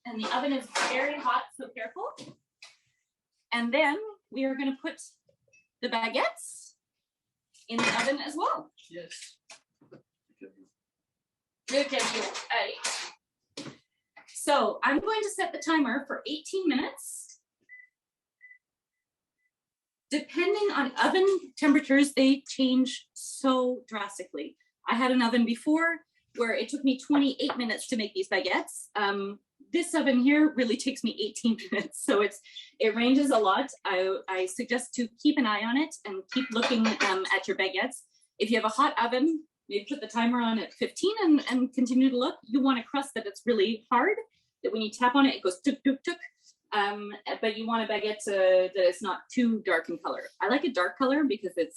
And the oven is very hot, so careful. And then we are gonna put the baguettes in the oven as well. Yes. Look at you. Allez. So I'm going to set the timer for 18 minutes. Depending on oven temperatures, they change so drastically. I had an oven before where it took me 28 minutes to make these baguettes. This oven here really takes me 18 minutes. So it ranges a lot. I suggest to keep an eye on it and keep looking at your baguettes. If you have a hot oven, maybe put the timer on at 15 and continue to look. You want a crust that it's really hard, that when you tap on it, it goes tuk, tuk, tuk. But you want a baguette that it's not too dark in color. I like a dark color because it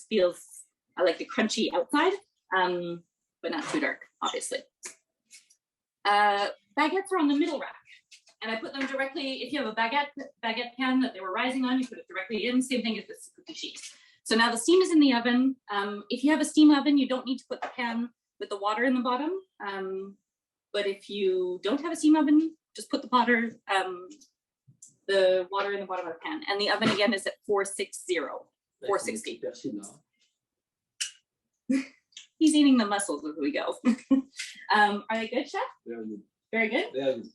feels, I like the crunchy outside, but not too dark, obviously. Baguettes are on the middle rack. And I put them directly, if you have a baguette pan that they were rising on, you put it directly in, same thing as this cookie sheet. So now the steam is in the oven. If you have a steam oven, you don't need to put the pan with the water in the bottom. But if you don't have a steam oven, just put the water in the bottom of the pan. And the oven again is at 460, 460. He's eating the mussels as we go. Are they good, Chef? Very good. Very good? Very good.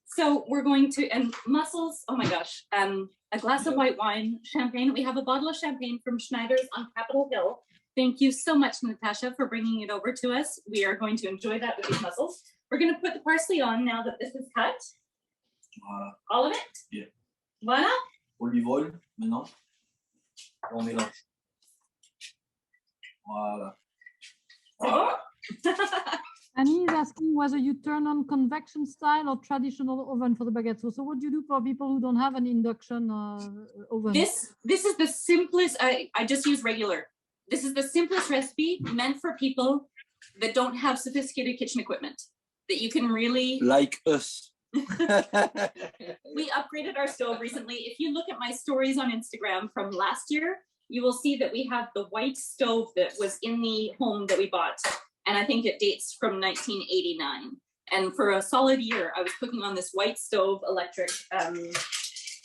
So we're going to, and mussels, oh my gosh, a glass of white wine, champagne. We have a bottle of champagne from Schneider's on Capitol Hill. Thank you so much, Natasha, for bringing it over to us. We are going to enjoy that with these mussels. We're going to put the parsley on now that this is cut. Voilà. All of it? Yeah. Voilà. Olive oil, maintenant. On mélange. Voilà. Oh. Annie is asking whether you turn on convection style or traditional oven for the baguettes. So what do you do for people who don't have an induction oven? This is the simplest, I just use regular. This is the simplest recipe meant for people that don't have sophisticated kitchen equipment, that you can really... Like us. We upgraded our stove recently. If you look at my stories on Instagram from last year, you will see that we have the white stove that was in the home that we bought. And I think it dates from 1989. And for a solid year, I was cooking on this white stove electric.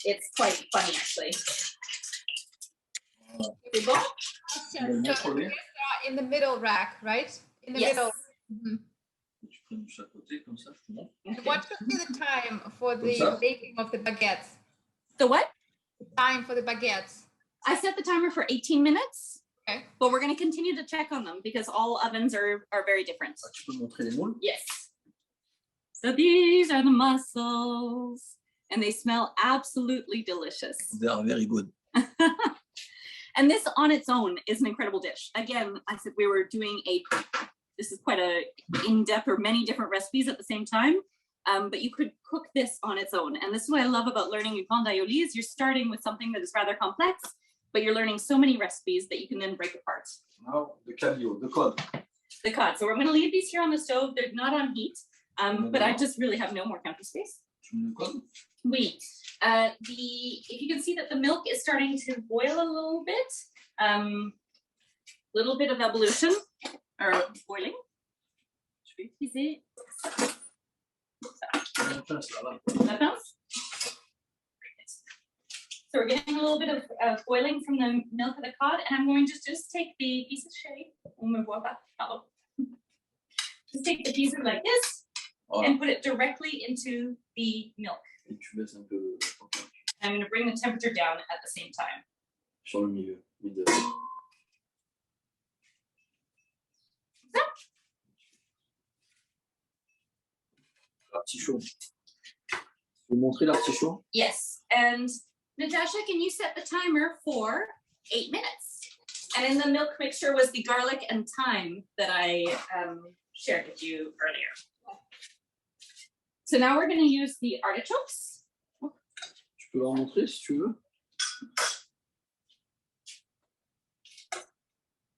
It's quite funny, actually. Here we go. So these are in the middle rack, right? In the middle. Mm-hmm. What should be the time for the baking of the baguettes? The what? The time for the baguettes. I set the timer for 18 minutes. Okay. But we're going to continue to check on them because all ovens are very different. Yes. So these are the mussels and they smell absolutely delicious. They are very good. And this on its own is an incredible dish. Again, I said we were doing this is quite a in-depth or many different recipes at the same time. But you could cook this on its own. And this is what I love about learning Pain d'Aioli is you're starting with something that is rather complex, but you're learning so many recipes that you can then break apart. Now, the caviar, the cod. The cod. So we're going to leave these here on the stove. They're not on heat, but I just really have no more counter space. Wait. If you can see that the milk is starting to boil a little bit of evolution or boiling. So we're getting a little bit of boiling from the milk of the cod, and I'm going to just take the piece of sherry. Just take the pieces like this and put it directly into the milk. I'm going to bring the temperature down at the same time. Sur le milieu. L'artichaut. Vous montrer l'artichaut? Yes, and Natasha, can you set the timer for 8 minutes? And in the milk mixture was the garlic and thyme that I shared with you earlier. So now we're going to use the artichokes. Tu peux leur montrer si tu veux.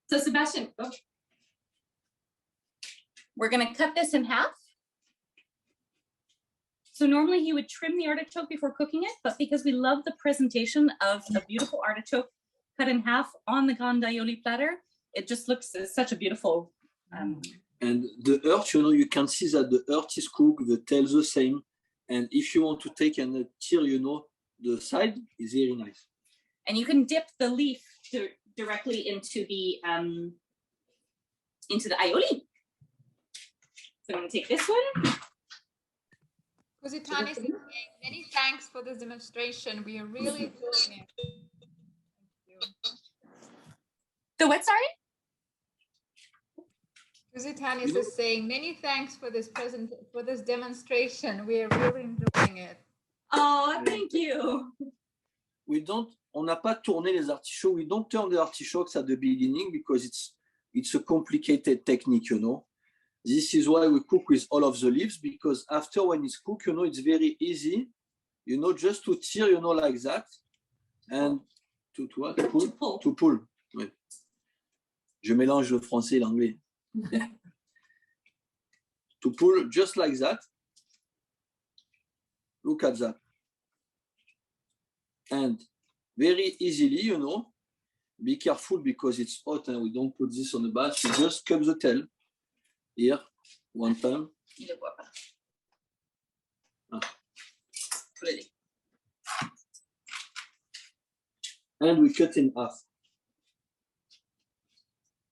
So Sebastian, go. We're going to cut this in half. So normally you would trim the artichoke before cooking it, but because we love the presentation of a beautiful artichoke cut in half on the grande aioli platter, it just looks such a beautiful. And the heart, you know, you can see that the heart is cooked, the tail the same. And if you want to take and tear, you know, the side is very nice. And you can dip the leaf directly into the aioli. So I'm going to take this one. Courgette is saying many thanks for this demonstration. We are really enjoying it. Thank you. The what, sorry? Courgette is saying many thanks for this demonstration. We are really enjoying it. Oh, thank you. On n'a pas tourné les artichokes. We don't turn the artichokes at the beginning because it's a complicated technique, you know. This is why we cook with all of the leaves, because after when it's cooked, you know, it's very easy, you know, just to tear, you know, like that, and to what? To pull. Oui. Je mélange le français et l'anglais. To pull just like that. Look at that. And very easily, you know, be careful because it's hot and we don't put this on the bath. You just cut the tail. Here, one time. Ah. And we cut in half.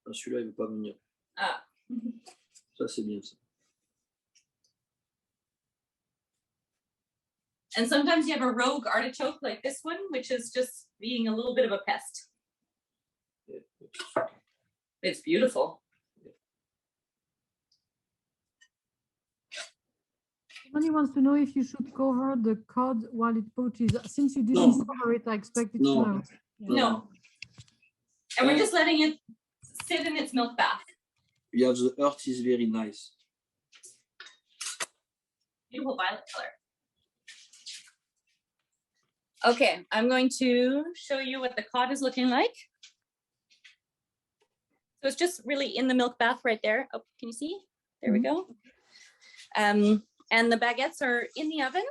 Ah, celui-là, il ne veut pas venir. Ah. Ça, c'est bien ça. And sometimes you have a rogue artichoke like this one, which is just being a little bit of a pest. It's beautiful. Somebody wants to know if you should cover the cod while it poaches. Since you didn't cover it, I expect it to know. No. And we're just letting it sit in its milk bath. Yeah, the earth is very nice. Beautiful violet color. Okay, I'm going to show you what the cod is looking like. So it's just really in the milk bath right there. Oh, can you see? There we go. And the baguettes are in the oven,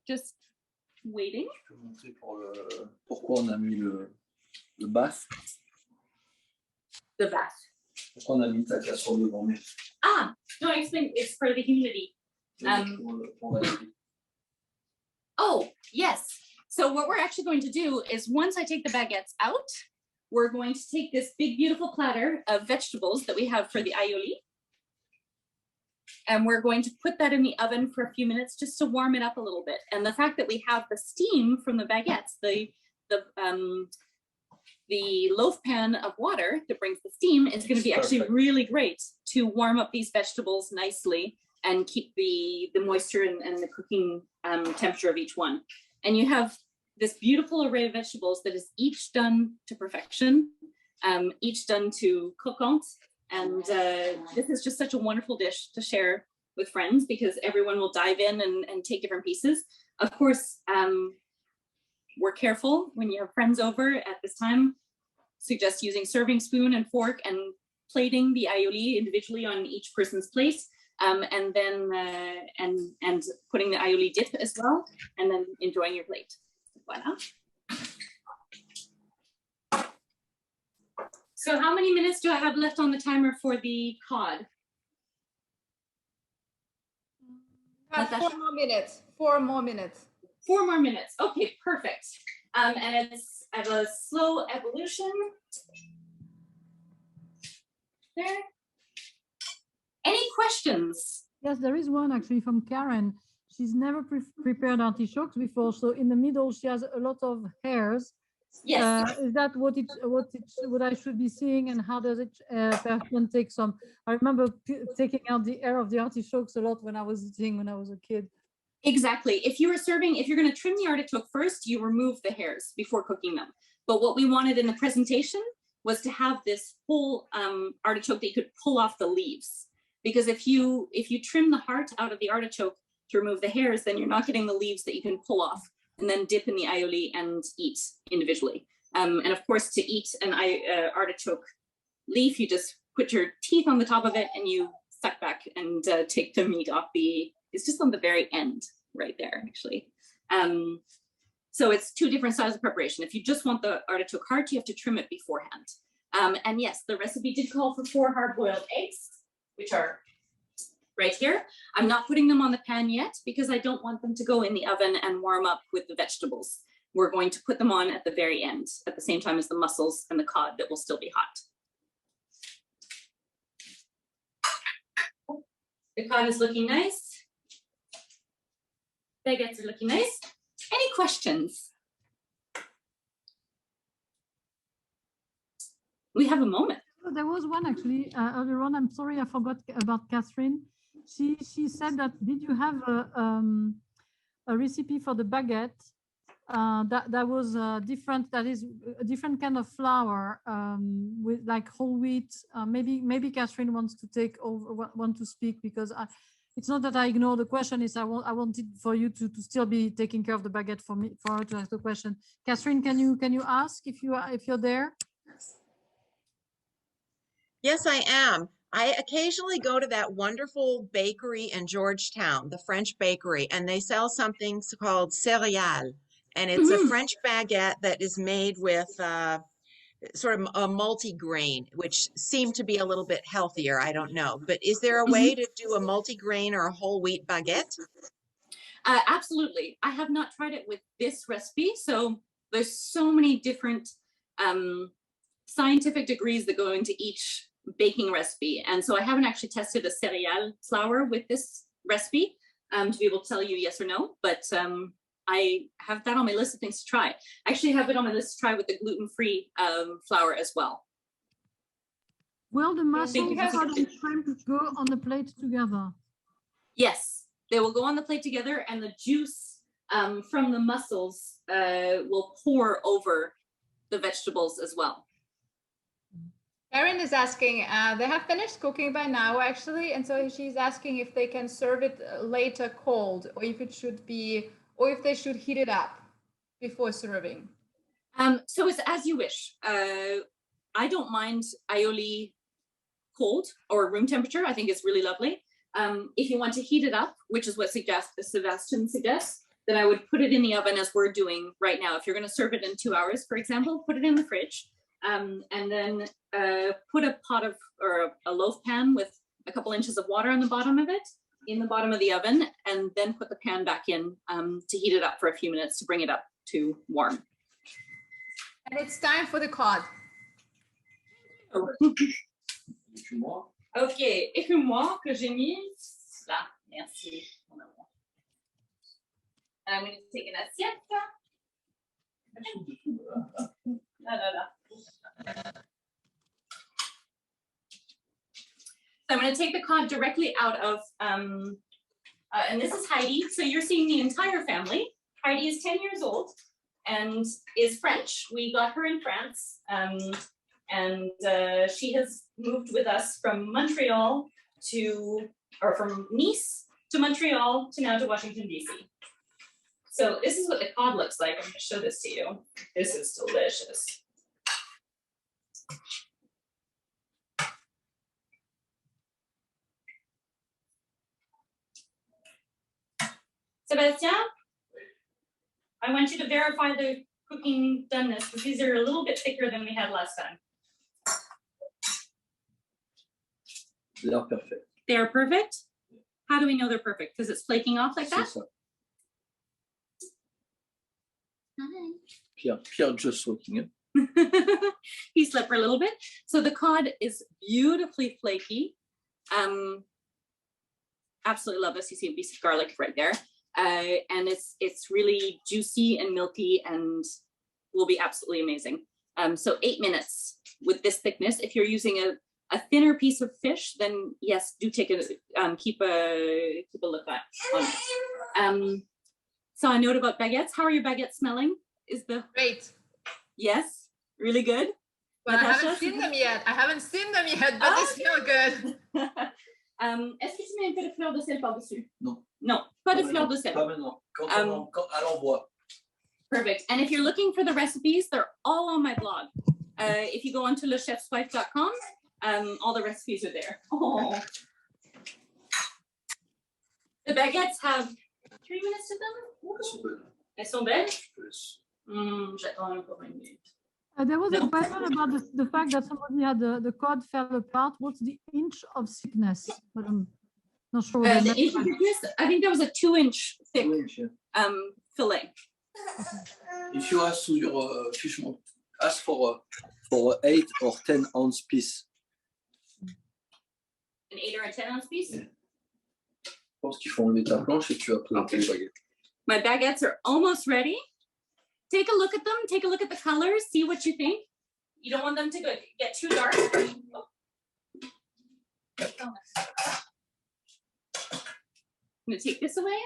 just waiting. Je peux montrer pourquoi on a mis le bath. The bath. Pourquoi on a mis ta casserole devant nous? Ah, no, I explained it's for the humidity. Oh, yes. So what we're actually going to do is once I take the baguettes out, we're going to take this big, beautiful platter of vegetables that we have for the aioli. And we're going to put that in the oven for a few minutes just to warm it up a little bit. And the fact that we have the steam from the baguettes, the loaf pan of water that brings the steam is going to be actually really great to warm up these vegetables nicely and keep the moisture and the cooking temperature of each one. And you have this beautiful array of vegetables that is each done to perfection, each done to croquant. And this is just such a wonderful dish to share with friends because everyone will dive in and take different pieces. Of course, we're careful when you have friends over at this time. Suggest using serving spoon and fork and plating the aioli individually on each person's plate. And then and putting the aioli dip as well, and then enjoying your plate. Voilà. So how many minutes do I have left on the timer for the cod? 4 more minutes. 4 more minutes. 4 more minutes. Okay, perfect. And it's at a slow evolution. There. Any questions? Yes, there is one actually from Karen. She's never prepared artichokes before, so in the middle she has a lot of hairs. Yes. Is that what I should be seeing, and how does it person take some? I remember taking out the hair of the artichokes a lot when I was eating when I was a kid. Exactly. If you're going to trim the artichoke first, you remove the hairs before cooking them. But what we wanted in the presentation was to have this whole artichoke that you could pull off the leaves, because if you trim the heart out of the artichoke to remove the hairs, then you're not getting the leaves that you can pull off and then dip in the aioli and eat individually. And of course, to eat an artichoke leaf, you just put your teeth on the top of it and you suck back and take the meat off it's just on the very end right there, actually. So it's two different styles of preparation. If you just want the artichoke heart, you have to trim it beforehand. And yes, the recipe did call for 4 hard-boiled eggs, which are right here. I'm not putting them on the pan yet because I don't want them to go in the oven and warm up with the vegetables. We're going to put them on at the very end, at the same time as the mussels and the cod that will still be hot. The cod is looking nice. Baguettes are looking nice. Any questions? We have a moment. There was one actually earlier on. I'm sorry, I forgot about Catherine. She said that, did you have a recipe for the baguette that was different? That is a different kind of flour with like whole wheat. Maybe Catherine wants to take over, want to speak, because it's not that I ignore the question. Is I wanted for you to still be taking care of the baguette for me, for her to ask the question. Catherine, can you ask if you're there? Yes, I am. I occasionally go to that wonderful bakery in Georgetown, the French bakery, and they sell something called céréales. And it's a French baguette that is made with sort of a multi-grain, which seem to be a little bit healthier. I don't know. But is there a way to do a multi-grain or a whole wheat baguette? Absolutely. I have not tried it with this recipe. So there's so many different scientific degrees that go into each baking recipe. And so I haven't actually tested a cereal flour with this recipe to be able to tell you yes or no, but I have that on my list of things to try. I actually have it on my list to try with the gluten-free flour as well. Will the mussels and shrimp go on the plate together? Yes, they will go on the plate together, and the juice from the mussels will pour over the vegetables as well. Erin is asking, they have finished cooking by now, actually, and so she's asking if they can serve it later cold, or if it should be, or if they should heat it up before serving. So it's as you wish. I don't mind aioli cold or room temperature. I think it's really lovely. If you want to heat it up, which is what Sebastian suggests, then I would put it in the oven as we're doing right now. If you're going to serve it in 2 hours, for example, put it in the fridge. And then put a pot of, or a loaf pan with a couple inches of water on the bottom of it in the bottom of the oven, and then put the pan back in to heat it up for a few minutes to bring it up to warm. And it's time for the cod. Ok, écris-moi que j'ai mis là. Merci. And I'm going to take an assiette. So I'm going to take the cod directly out of, and this is Heidi. So you're seeing the entire family. Heidi is 10 years old and is French. We got her in France, and she has moved with us from Montreal to, or from Nice to Montreal to now to Washington, D.C. So this is what the cod looks like. I'm going to show this to you. This is delicious. Sebastian, I want you to verify the cooking doneness, because these are a little bit thicker than we had last time. They are perfect. They are perfect? How do we know they're perfect? Because it's flaking off like that? Pierre just waking up. He slept for a little bit. So the cod is beautifully flaky. Absolutely love this. You see a piece of garlic right there. And it's really juicy and milky and will be absolutely amazing. So 8 minutes with this thickness. If you're using a thinner piece of fish, then yes, do take a keep a look on it. So a note about baguettes. How are your baguettes smelling? Is the great? Yes, really good. But Natasha? I haven't seen them yet. But they smell good. Est-ce que tu mets un peu de fleur de sel par-dessus? Non. Non, pas de fleur de sel. Pas maintenant. Quand à l'envoi. Perfect. And if you're looking for the recipes, they're all on my blog. If you go onto lechefswife.com, all the recipes are there. Oh. The baguettes have 3 minutes to them. Elles sont belles. J'attends encore une minute. There was a question about the fact that somebody had the cod fell apart. What's the inch of thickness? I'm not sure. The inch of thickness, I think there was a 2-inch thick fillet. If you ask to your fish monk, ask for 8 or 10 ounce piece. An 8 or a 10 ounce piece? Yeah. Je pense qu'il faut enlever ta planche et tu vas présenter les baguettes. My baguettes are almost ready. Take a look at them. Take a look at the colors. See what you think. You don't want them to get too dark. Oh. I'm going to take this away.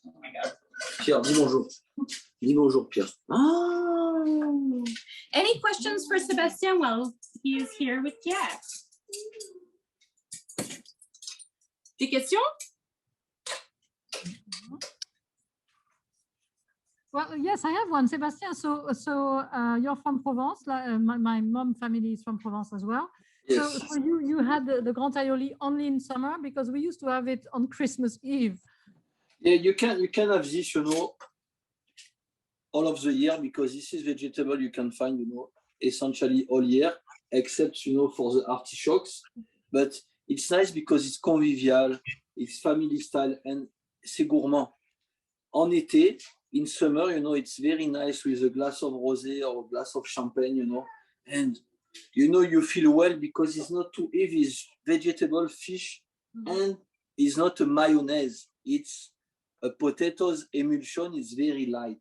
Oh my God. Pierre, dis bonjour. Dis bonjour, Pierre. Oh. Any questions for Sébastien while he is here with Jack? Des questions? Well, yes, I have one, Sébastien. So you're from Provence. My mom family is from Provence as well. Yes. So you had the Grand Aioli only in summer, because we used to have it on Christmas Eve. Yeah, you can have this, all of the year, because this is vegetable you can find, essentially all year, except, for the artichokes. But it's nice because it's convivial, it's family style, and c'est gourmand. En été, in summer, it's very nice with a glass of rosé or a glass of champagne, and you feel well because it's not too heavy. It's vegetable, fish, and it's not a mayonnaise. It's a potatoes emulsion. It's very light.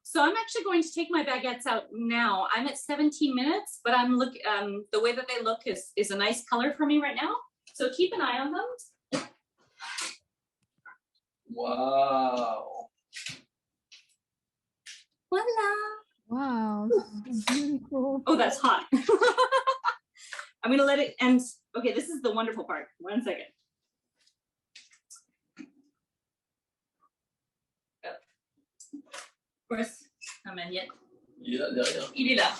So I'm actually going to take my baguettes out now. I'm at 17 minutes, but I'm the way that they look is a nice color for me right now. So keep an eye on them. Wow. Voila. Wow, that's beautiful. Oh, that's hot. I'm going to let it, and okay, this is the wonderful part. 1 second. Of course, I'm in yet. Yeah, derrière. Il est là.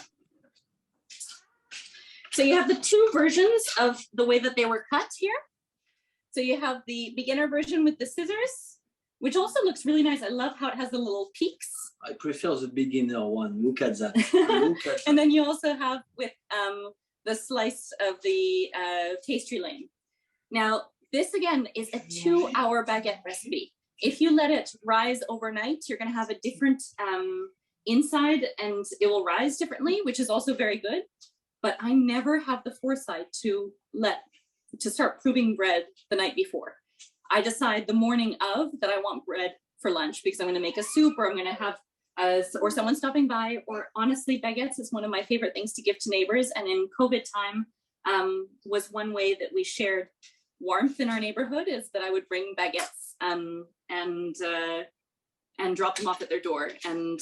So you have the two versions of the way that they were cut here. So you have the beginner version with the scissors, which also looks really nice. I love how it has the little peaks. I prefer the beginner one. Look at that. And then you also have with the slice of the pastry lane. Now, this again is a 2-hour baguette recipe. If you let it rise overnight, you're going to have a different inside, and it will rise differently, which is also very good. But I never have the foresight to start proving bread the night before. I decide the morning of that I want bread for lunch because I'm going to make a soup, or I'm going to have or someone stopping by, or honestly, baguettes is one of my favorite things to give to neighbors. And in COVID time was one way that we shared warmth in our neighborhood, is that I would bring baguettes and drop them off at their door. And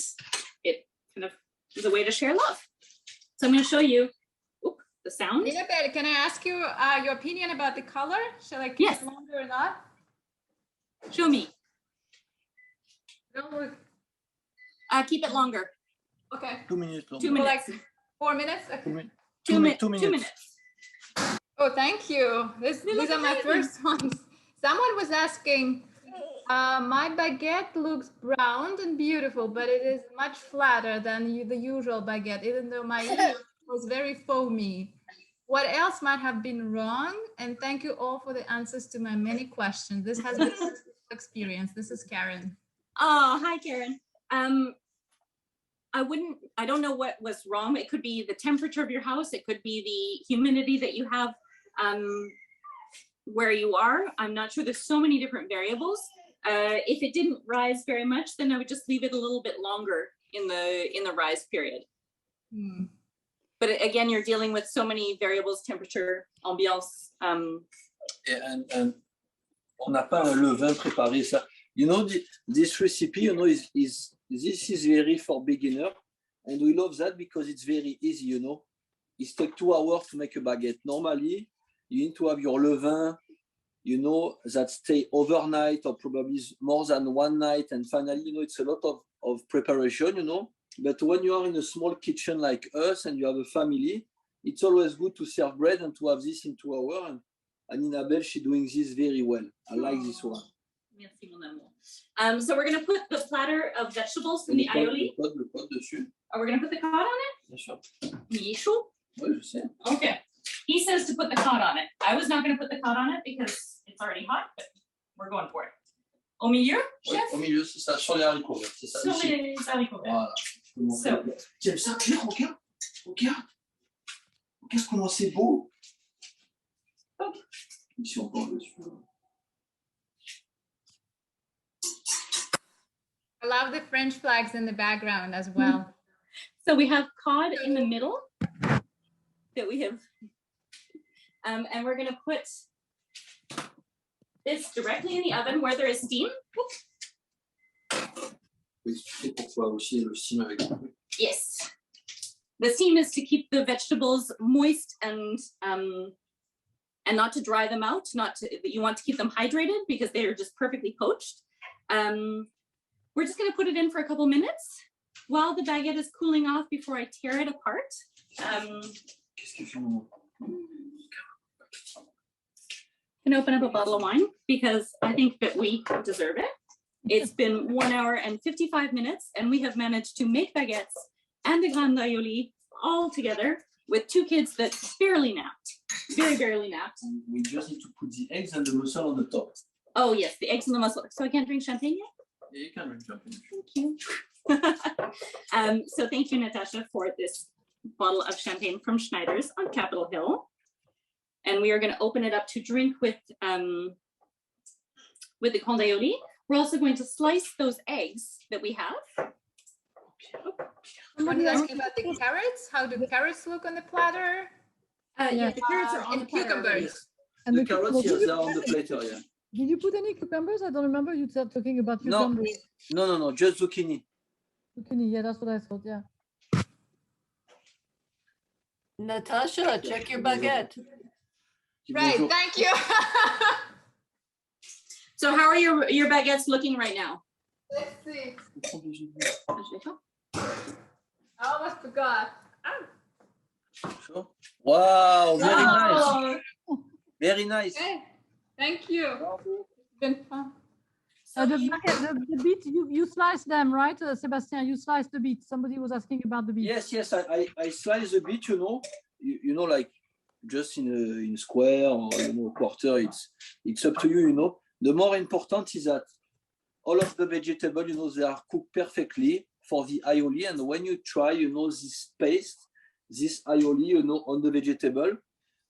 it kind of is a way to share love. So I'm going to show you the sound. Isabel, can I ask you your opinion about the color? Shall I keep it longer or not? Show me. Don't work. Keep it longer. Okay. 2 minutes. 2 minutes. Like 4 minutes? Okay. 2 minutes. Oh, thank you. These are my first ones. Someone was asking, my baguette looks brown and beautiful, but it is much flatter than the usual baguette, even though my was very foamy. What else might have been wrong? And thank you all for the answers to my many questions. This has been an experience. This is Karen. Oh, hi, Karen. I don't know what was wrong. It could be the temperature of your house. It could be the humidity that you have where you are. I'm not sure. There's so many different variables. If it didn't rise very much, then I would just leave it a little bit longer in the rise period. But again, you're dealing with so many variables: temperature, ambiance. And on n'a pas un levain préparé. Ça, this recipe, this is very for beginner, And we love that because it's very easy, you know. It takes 2 hours to make a baguette. Normally, you need to have your levain, you know, that stay overnight or probably more than one night. And finally, you know, it's a lot of preparation, you know. But when you are in a small kitchen like us and you have a family, it's always good to serve bread and to have this in 2 hours. And Inabel, she's doing this very well. I like this one. Merci, mon amour. So we're going to put the platter of vegetables from the aioli. Le code dessus. Are we going to put the cod on it? Bien sûr. Il est chaud? Oui, je sais. Okay. He says to put the cod on it. I was not going to put the cod on it because it's already hot, but we're going for it. Au milieu, Oui, chef? au milieu, c'est ça, sur les haricots verts, c'est ça. Sur Ici. les haricots verts. Voilà. So. Tu aimes ça, Pierre? Regarde. Regarde. Regarde comment c'est beau. Oh. Ici encore dessus. I love the French flags in the background as well. So we have cod in the middle that we have, and we're going to put this directly in the oven where there is steam. Oui, c'est pourquoi aussi le steam avec. Yes. The steam is to keep the vegetables moist and not to dry them out. You want to keep them hydrated because they are just perfectly poached. We're just going to put it in for a couple minutes while the baguette is cooling off before I tear it apart. Qu'est-ce qu'il fait, maman? Can open up a bottle of wine because I think that we deserve it. It's been 1 hour and 55 minutes, and we have managed to make baguettes and a grande aioli all together with 2 kids that barely napped, very barely napped. We just need to put the eggs and the mussel on the top. Oh yes, the eggs and the mussel. So I can't drink champagne yet? Yeah, you can drink champagne. Thank you. So thank you, Natasha, for this bottle of champagne from Schneider's on Capitol Hill. And we are going to open it up to drink with the grande aioli. We're also going to slice those eggs that we have. Someone is asking about the carrots. How do carrots look on the platter? Yeah, the carrots are on and the platter. cucumbers. And The carrots, yes, they're on the platter, yeah. Did you put any cucumbers? I don't remember you talking about cucumbers. No, just zucchini. Zucchini, yeah, that's what I thought, yeah. Natasha, check your baguette. Right, thank you. So how are your baguettes looking right now? Let's see. I almost forgot. Sure. Wow, very nice. Oh, Very nice. Okay, thank you. It's been fun. The beets, you slice them, right, Sébastien? You slice the beets. Somebody was asking about the beets. Yes, I slice the beet, you know. You know, like just in square or quarter. It's up to you, you know. The more important is that all of the vegetables, you know, they are cooked perfectly for the aioli. And when you try, you know, this paste, this aioli, you know, on the vegetable,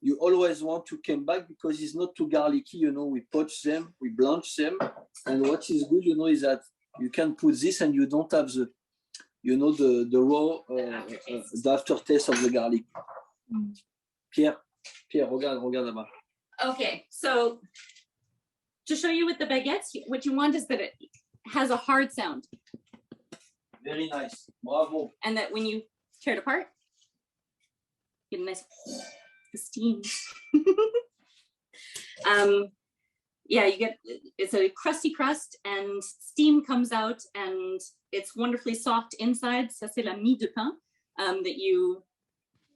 you always want to come back because it's not too garlicky, you know. We poach them, we blanch them. And what is good, you know, is that you can put this and you don't have the, you know, the raw, the aftertaste of the garlic. Pierre, regarde là-bas. okay, so to show you with the baguettes, what you want is that it has a hard sound. Very nice. Bravo. And that when you tear it apart, get a nice steam. Yeah, you get, it's a crusty crust and steam comes out and it's wonderfully soft inside. Ça c'est la mie de pain that you,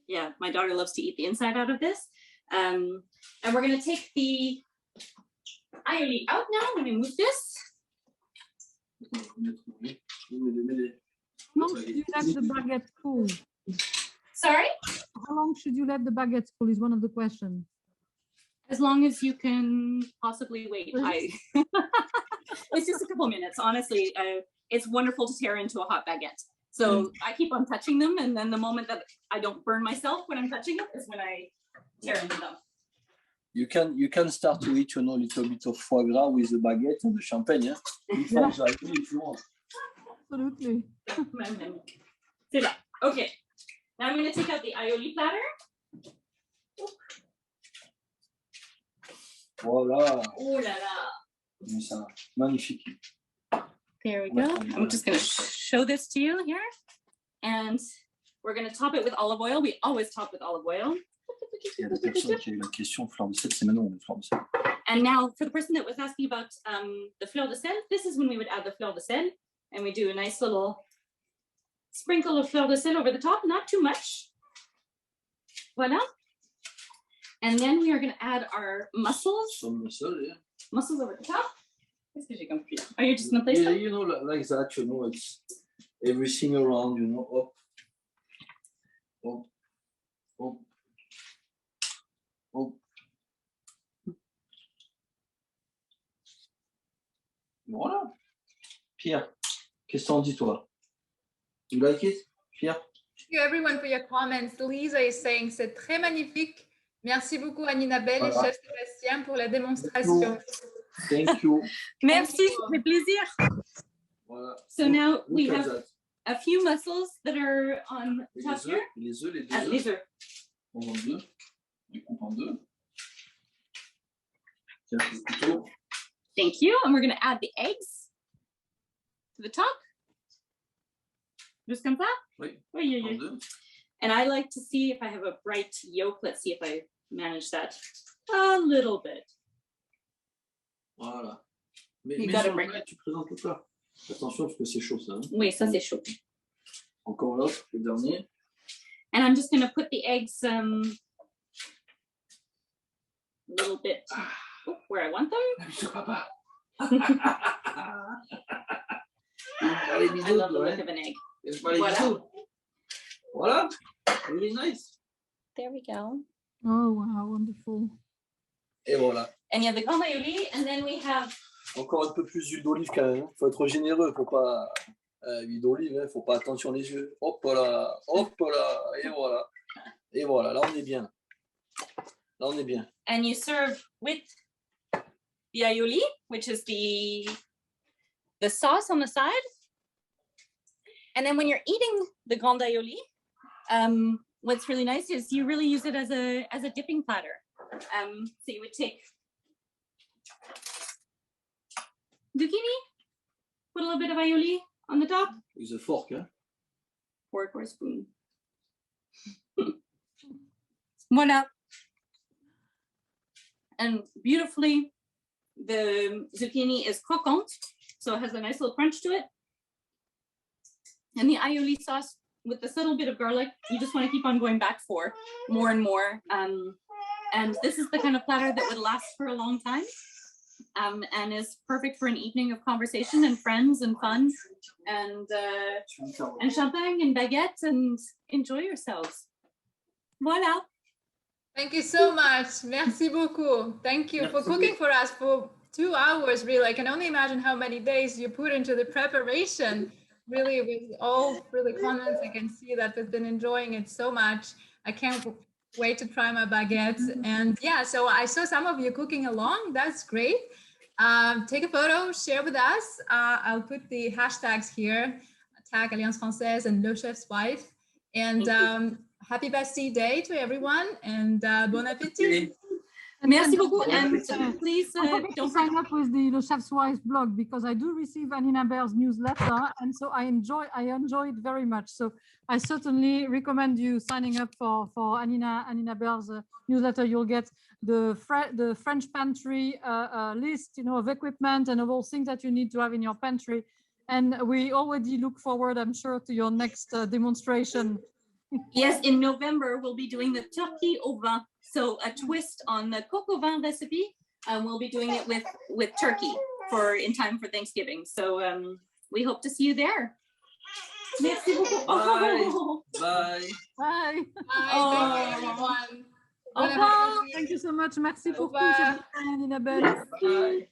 yeah, my daughter loves to eat the inside out of this. And we're gonna take the aioli out now. Let me move this. How long should you let the baguette cool? Sorry? How long should you let the baguette cool is one of the questions. As long as you can possibly wait. It's just a couple minutes. Honestly, it's wonderful to tear into a hot baguette. So I keep on touching them, and then the moment that I don't burn myself when I'm touching it is when I tear into them. You can start to eat, you know, a little bit of foie gras with the baguette and the champagne. If you want. Absolutely. C'est là. Okay. Now I'm going to take out the aioli platter. Voilà. Oh la la. Ça, magnifique. There we go. I'm just going to show this to you here. And And we're going to top it with olive oil. We always top with olive oil. Et la personne qui a eu la question fleur de sel, c'est maintenant on met fleur de sel. And now for the person that was asking about the fleur de sel, this is when we would add the fleur de sel. And we do a nice little sprinkle of fleur de sel over the top, not too much. Voilà. And then we are going to add our mussels. Mussels over the top. Qu'est-ce que j'ai compris? Are you just going to place them? You know, like that, you know, it's everything around, you know, up, up, up, up. Voilà. Pierre, qu'est-ce que t'en dis, toi? You like it, Pierre? Thank you everyone for your comments. Lisa is saying c'est très magnifique. Merci beaucoup Anne-Isabelle et chef Sébastien pour la démonstration. Thank you. Merci, ça fait plaisir. Voilà. So now we have a few mussels that are on top here. Les œufs. Les œufs. On en deux. On prend deux. Tiens, le couteau. Thank you. And we're going to add the eggs to the top. Just comme ça? Oui. Oui. And I like to see if I have a bright yolk. Let's see if I manage that a little bit. Voilà. Mais tu présentes tout ça. Attention parce que c'est chaud ça. Hein? Oui, ça c'est chaud. Encore l'autre, le dernier. And I'm just going to put the eggs a little bit where I want them. Papa. I love the look of an egg. Voilà. Really nice. There we go. Oh, wow, wonderful. Et voilà. And you have the grand aioli, and then we have... Encore un peu plus d'huile d'olive quand même. Faut être généreux, faut pas... huile d'olive, hein, faut pas attendre sur les yeux. Hop là, et voilà. Et voilà, là on est bien. Là on est bien. And you serve with the aioli, which is the sauce on the side. And then when you're eating the grand aioli, what's really nice is you really use it as a dipping platter. So you would take zucchini, put a little bit of aioli on the top. With a fork, hein? Fork or spoon. Voila. And beautifully, the zucchini is croquant, so it has a nice little crunch to it. And the aioli sauce with this little bit of garlic, you just want to keep on going back for more and more. And this is the kind of platter that would last for a long time and is perfect for an evening of conversation and friends and fun and champagne and baguettes and enjoy yourselves. Voila. Thank you so much. Merci beaucoup. Thank you for cooking for us for 2 hours, really. I can only imagine how many days you put into the preparation. Really, with all really comments, I can see that they've been enjoying it so much. I can't wait to try my baguettes. And yeah, so I saw some of you cooking along. That's great. Take a photo, share with us. I'll put the hashtags here, tag Alliance Française and Le Chef's Wife. And happy Bastille Day to everyone and bon appétit. Merci beaucoup. And please don't sign up with the Le Chef's Wife blog because I do receive Anne-Isabelle's newsletter, and so I enjoy it very much. So I certainly recommend you signing up for Anne-Isabelle's newsletter. You'll get the French pantry list, of equipment and of all things that you need to have in your pantry. And we already look forward, I'm sure, to your next demonstration. Yes, in November we'll be doing the turkey au vin. So a twist on the coq au vin recipe. We'll be doing it with turkey in time for Thanksgiving. So we hope to see you there. Merci beaucoup. Bye. Bye. Bye. Thank you, everyone. Au revoir. Thank you so much. Merci pour tout, Anne-Isabelle. Bye.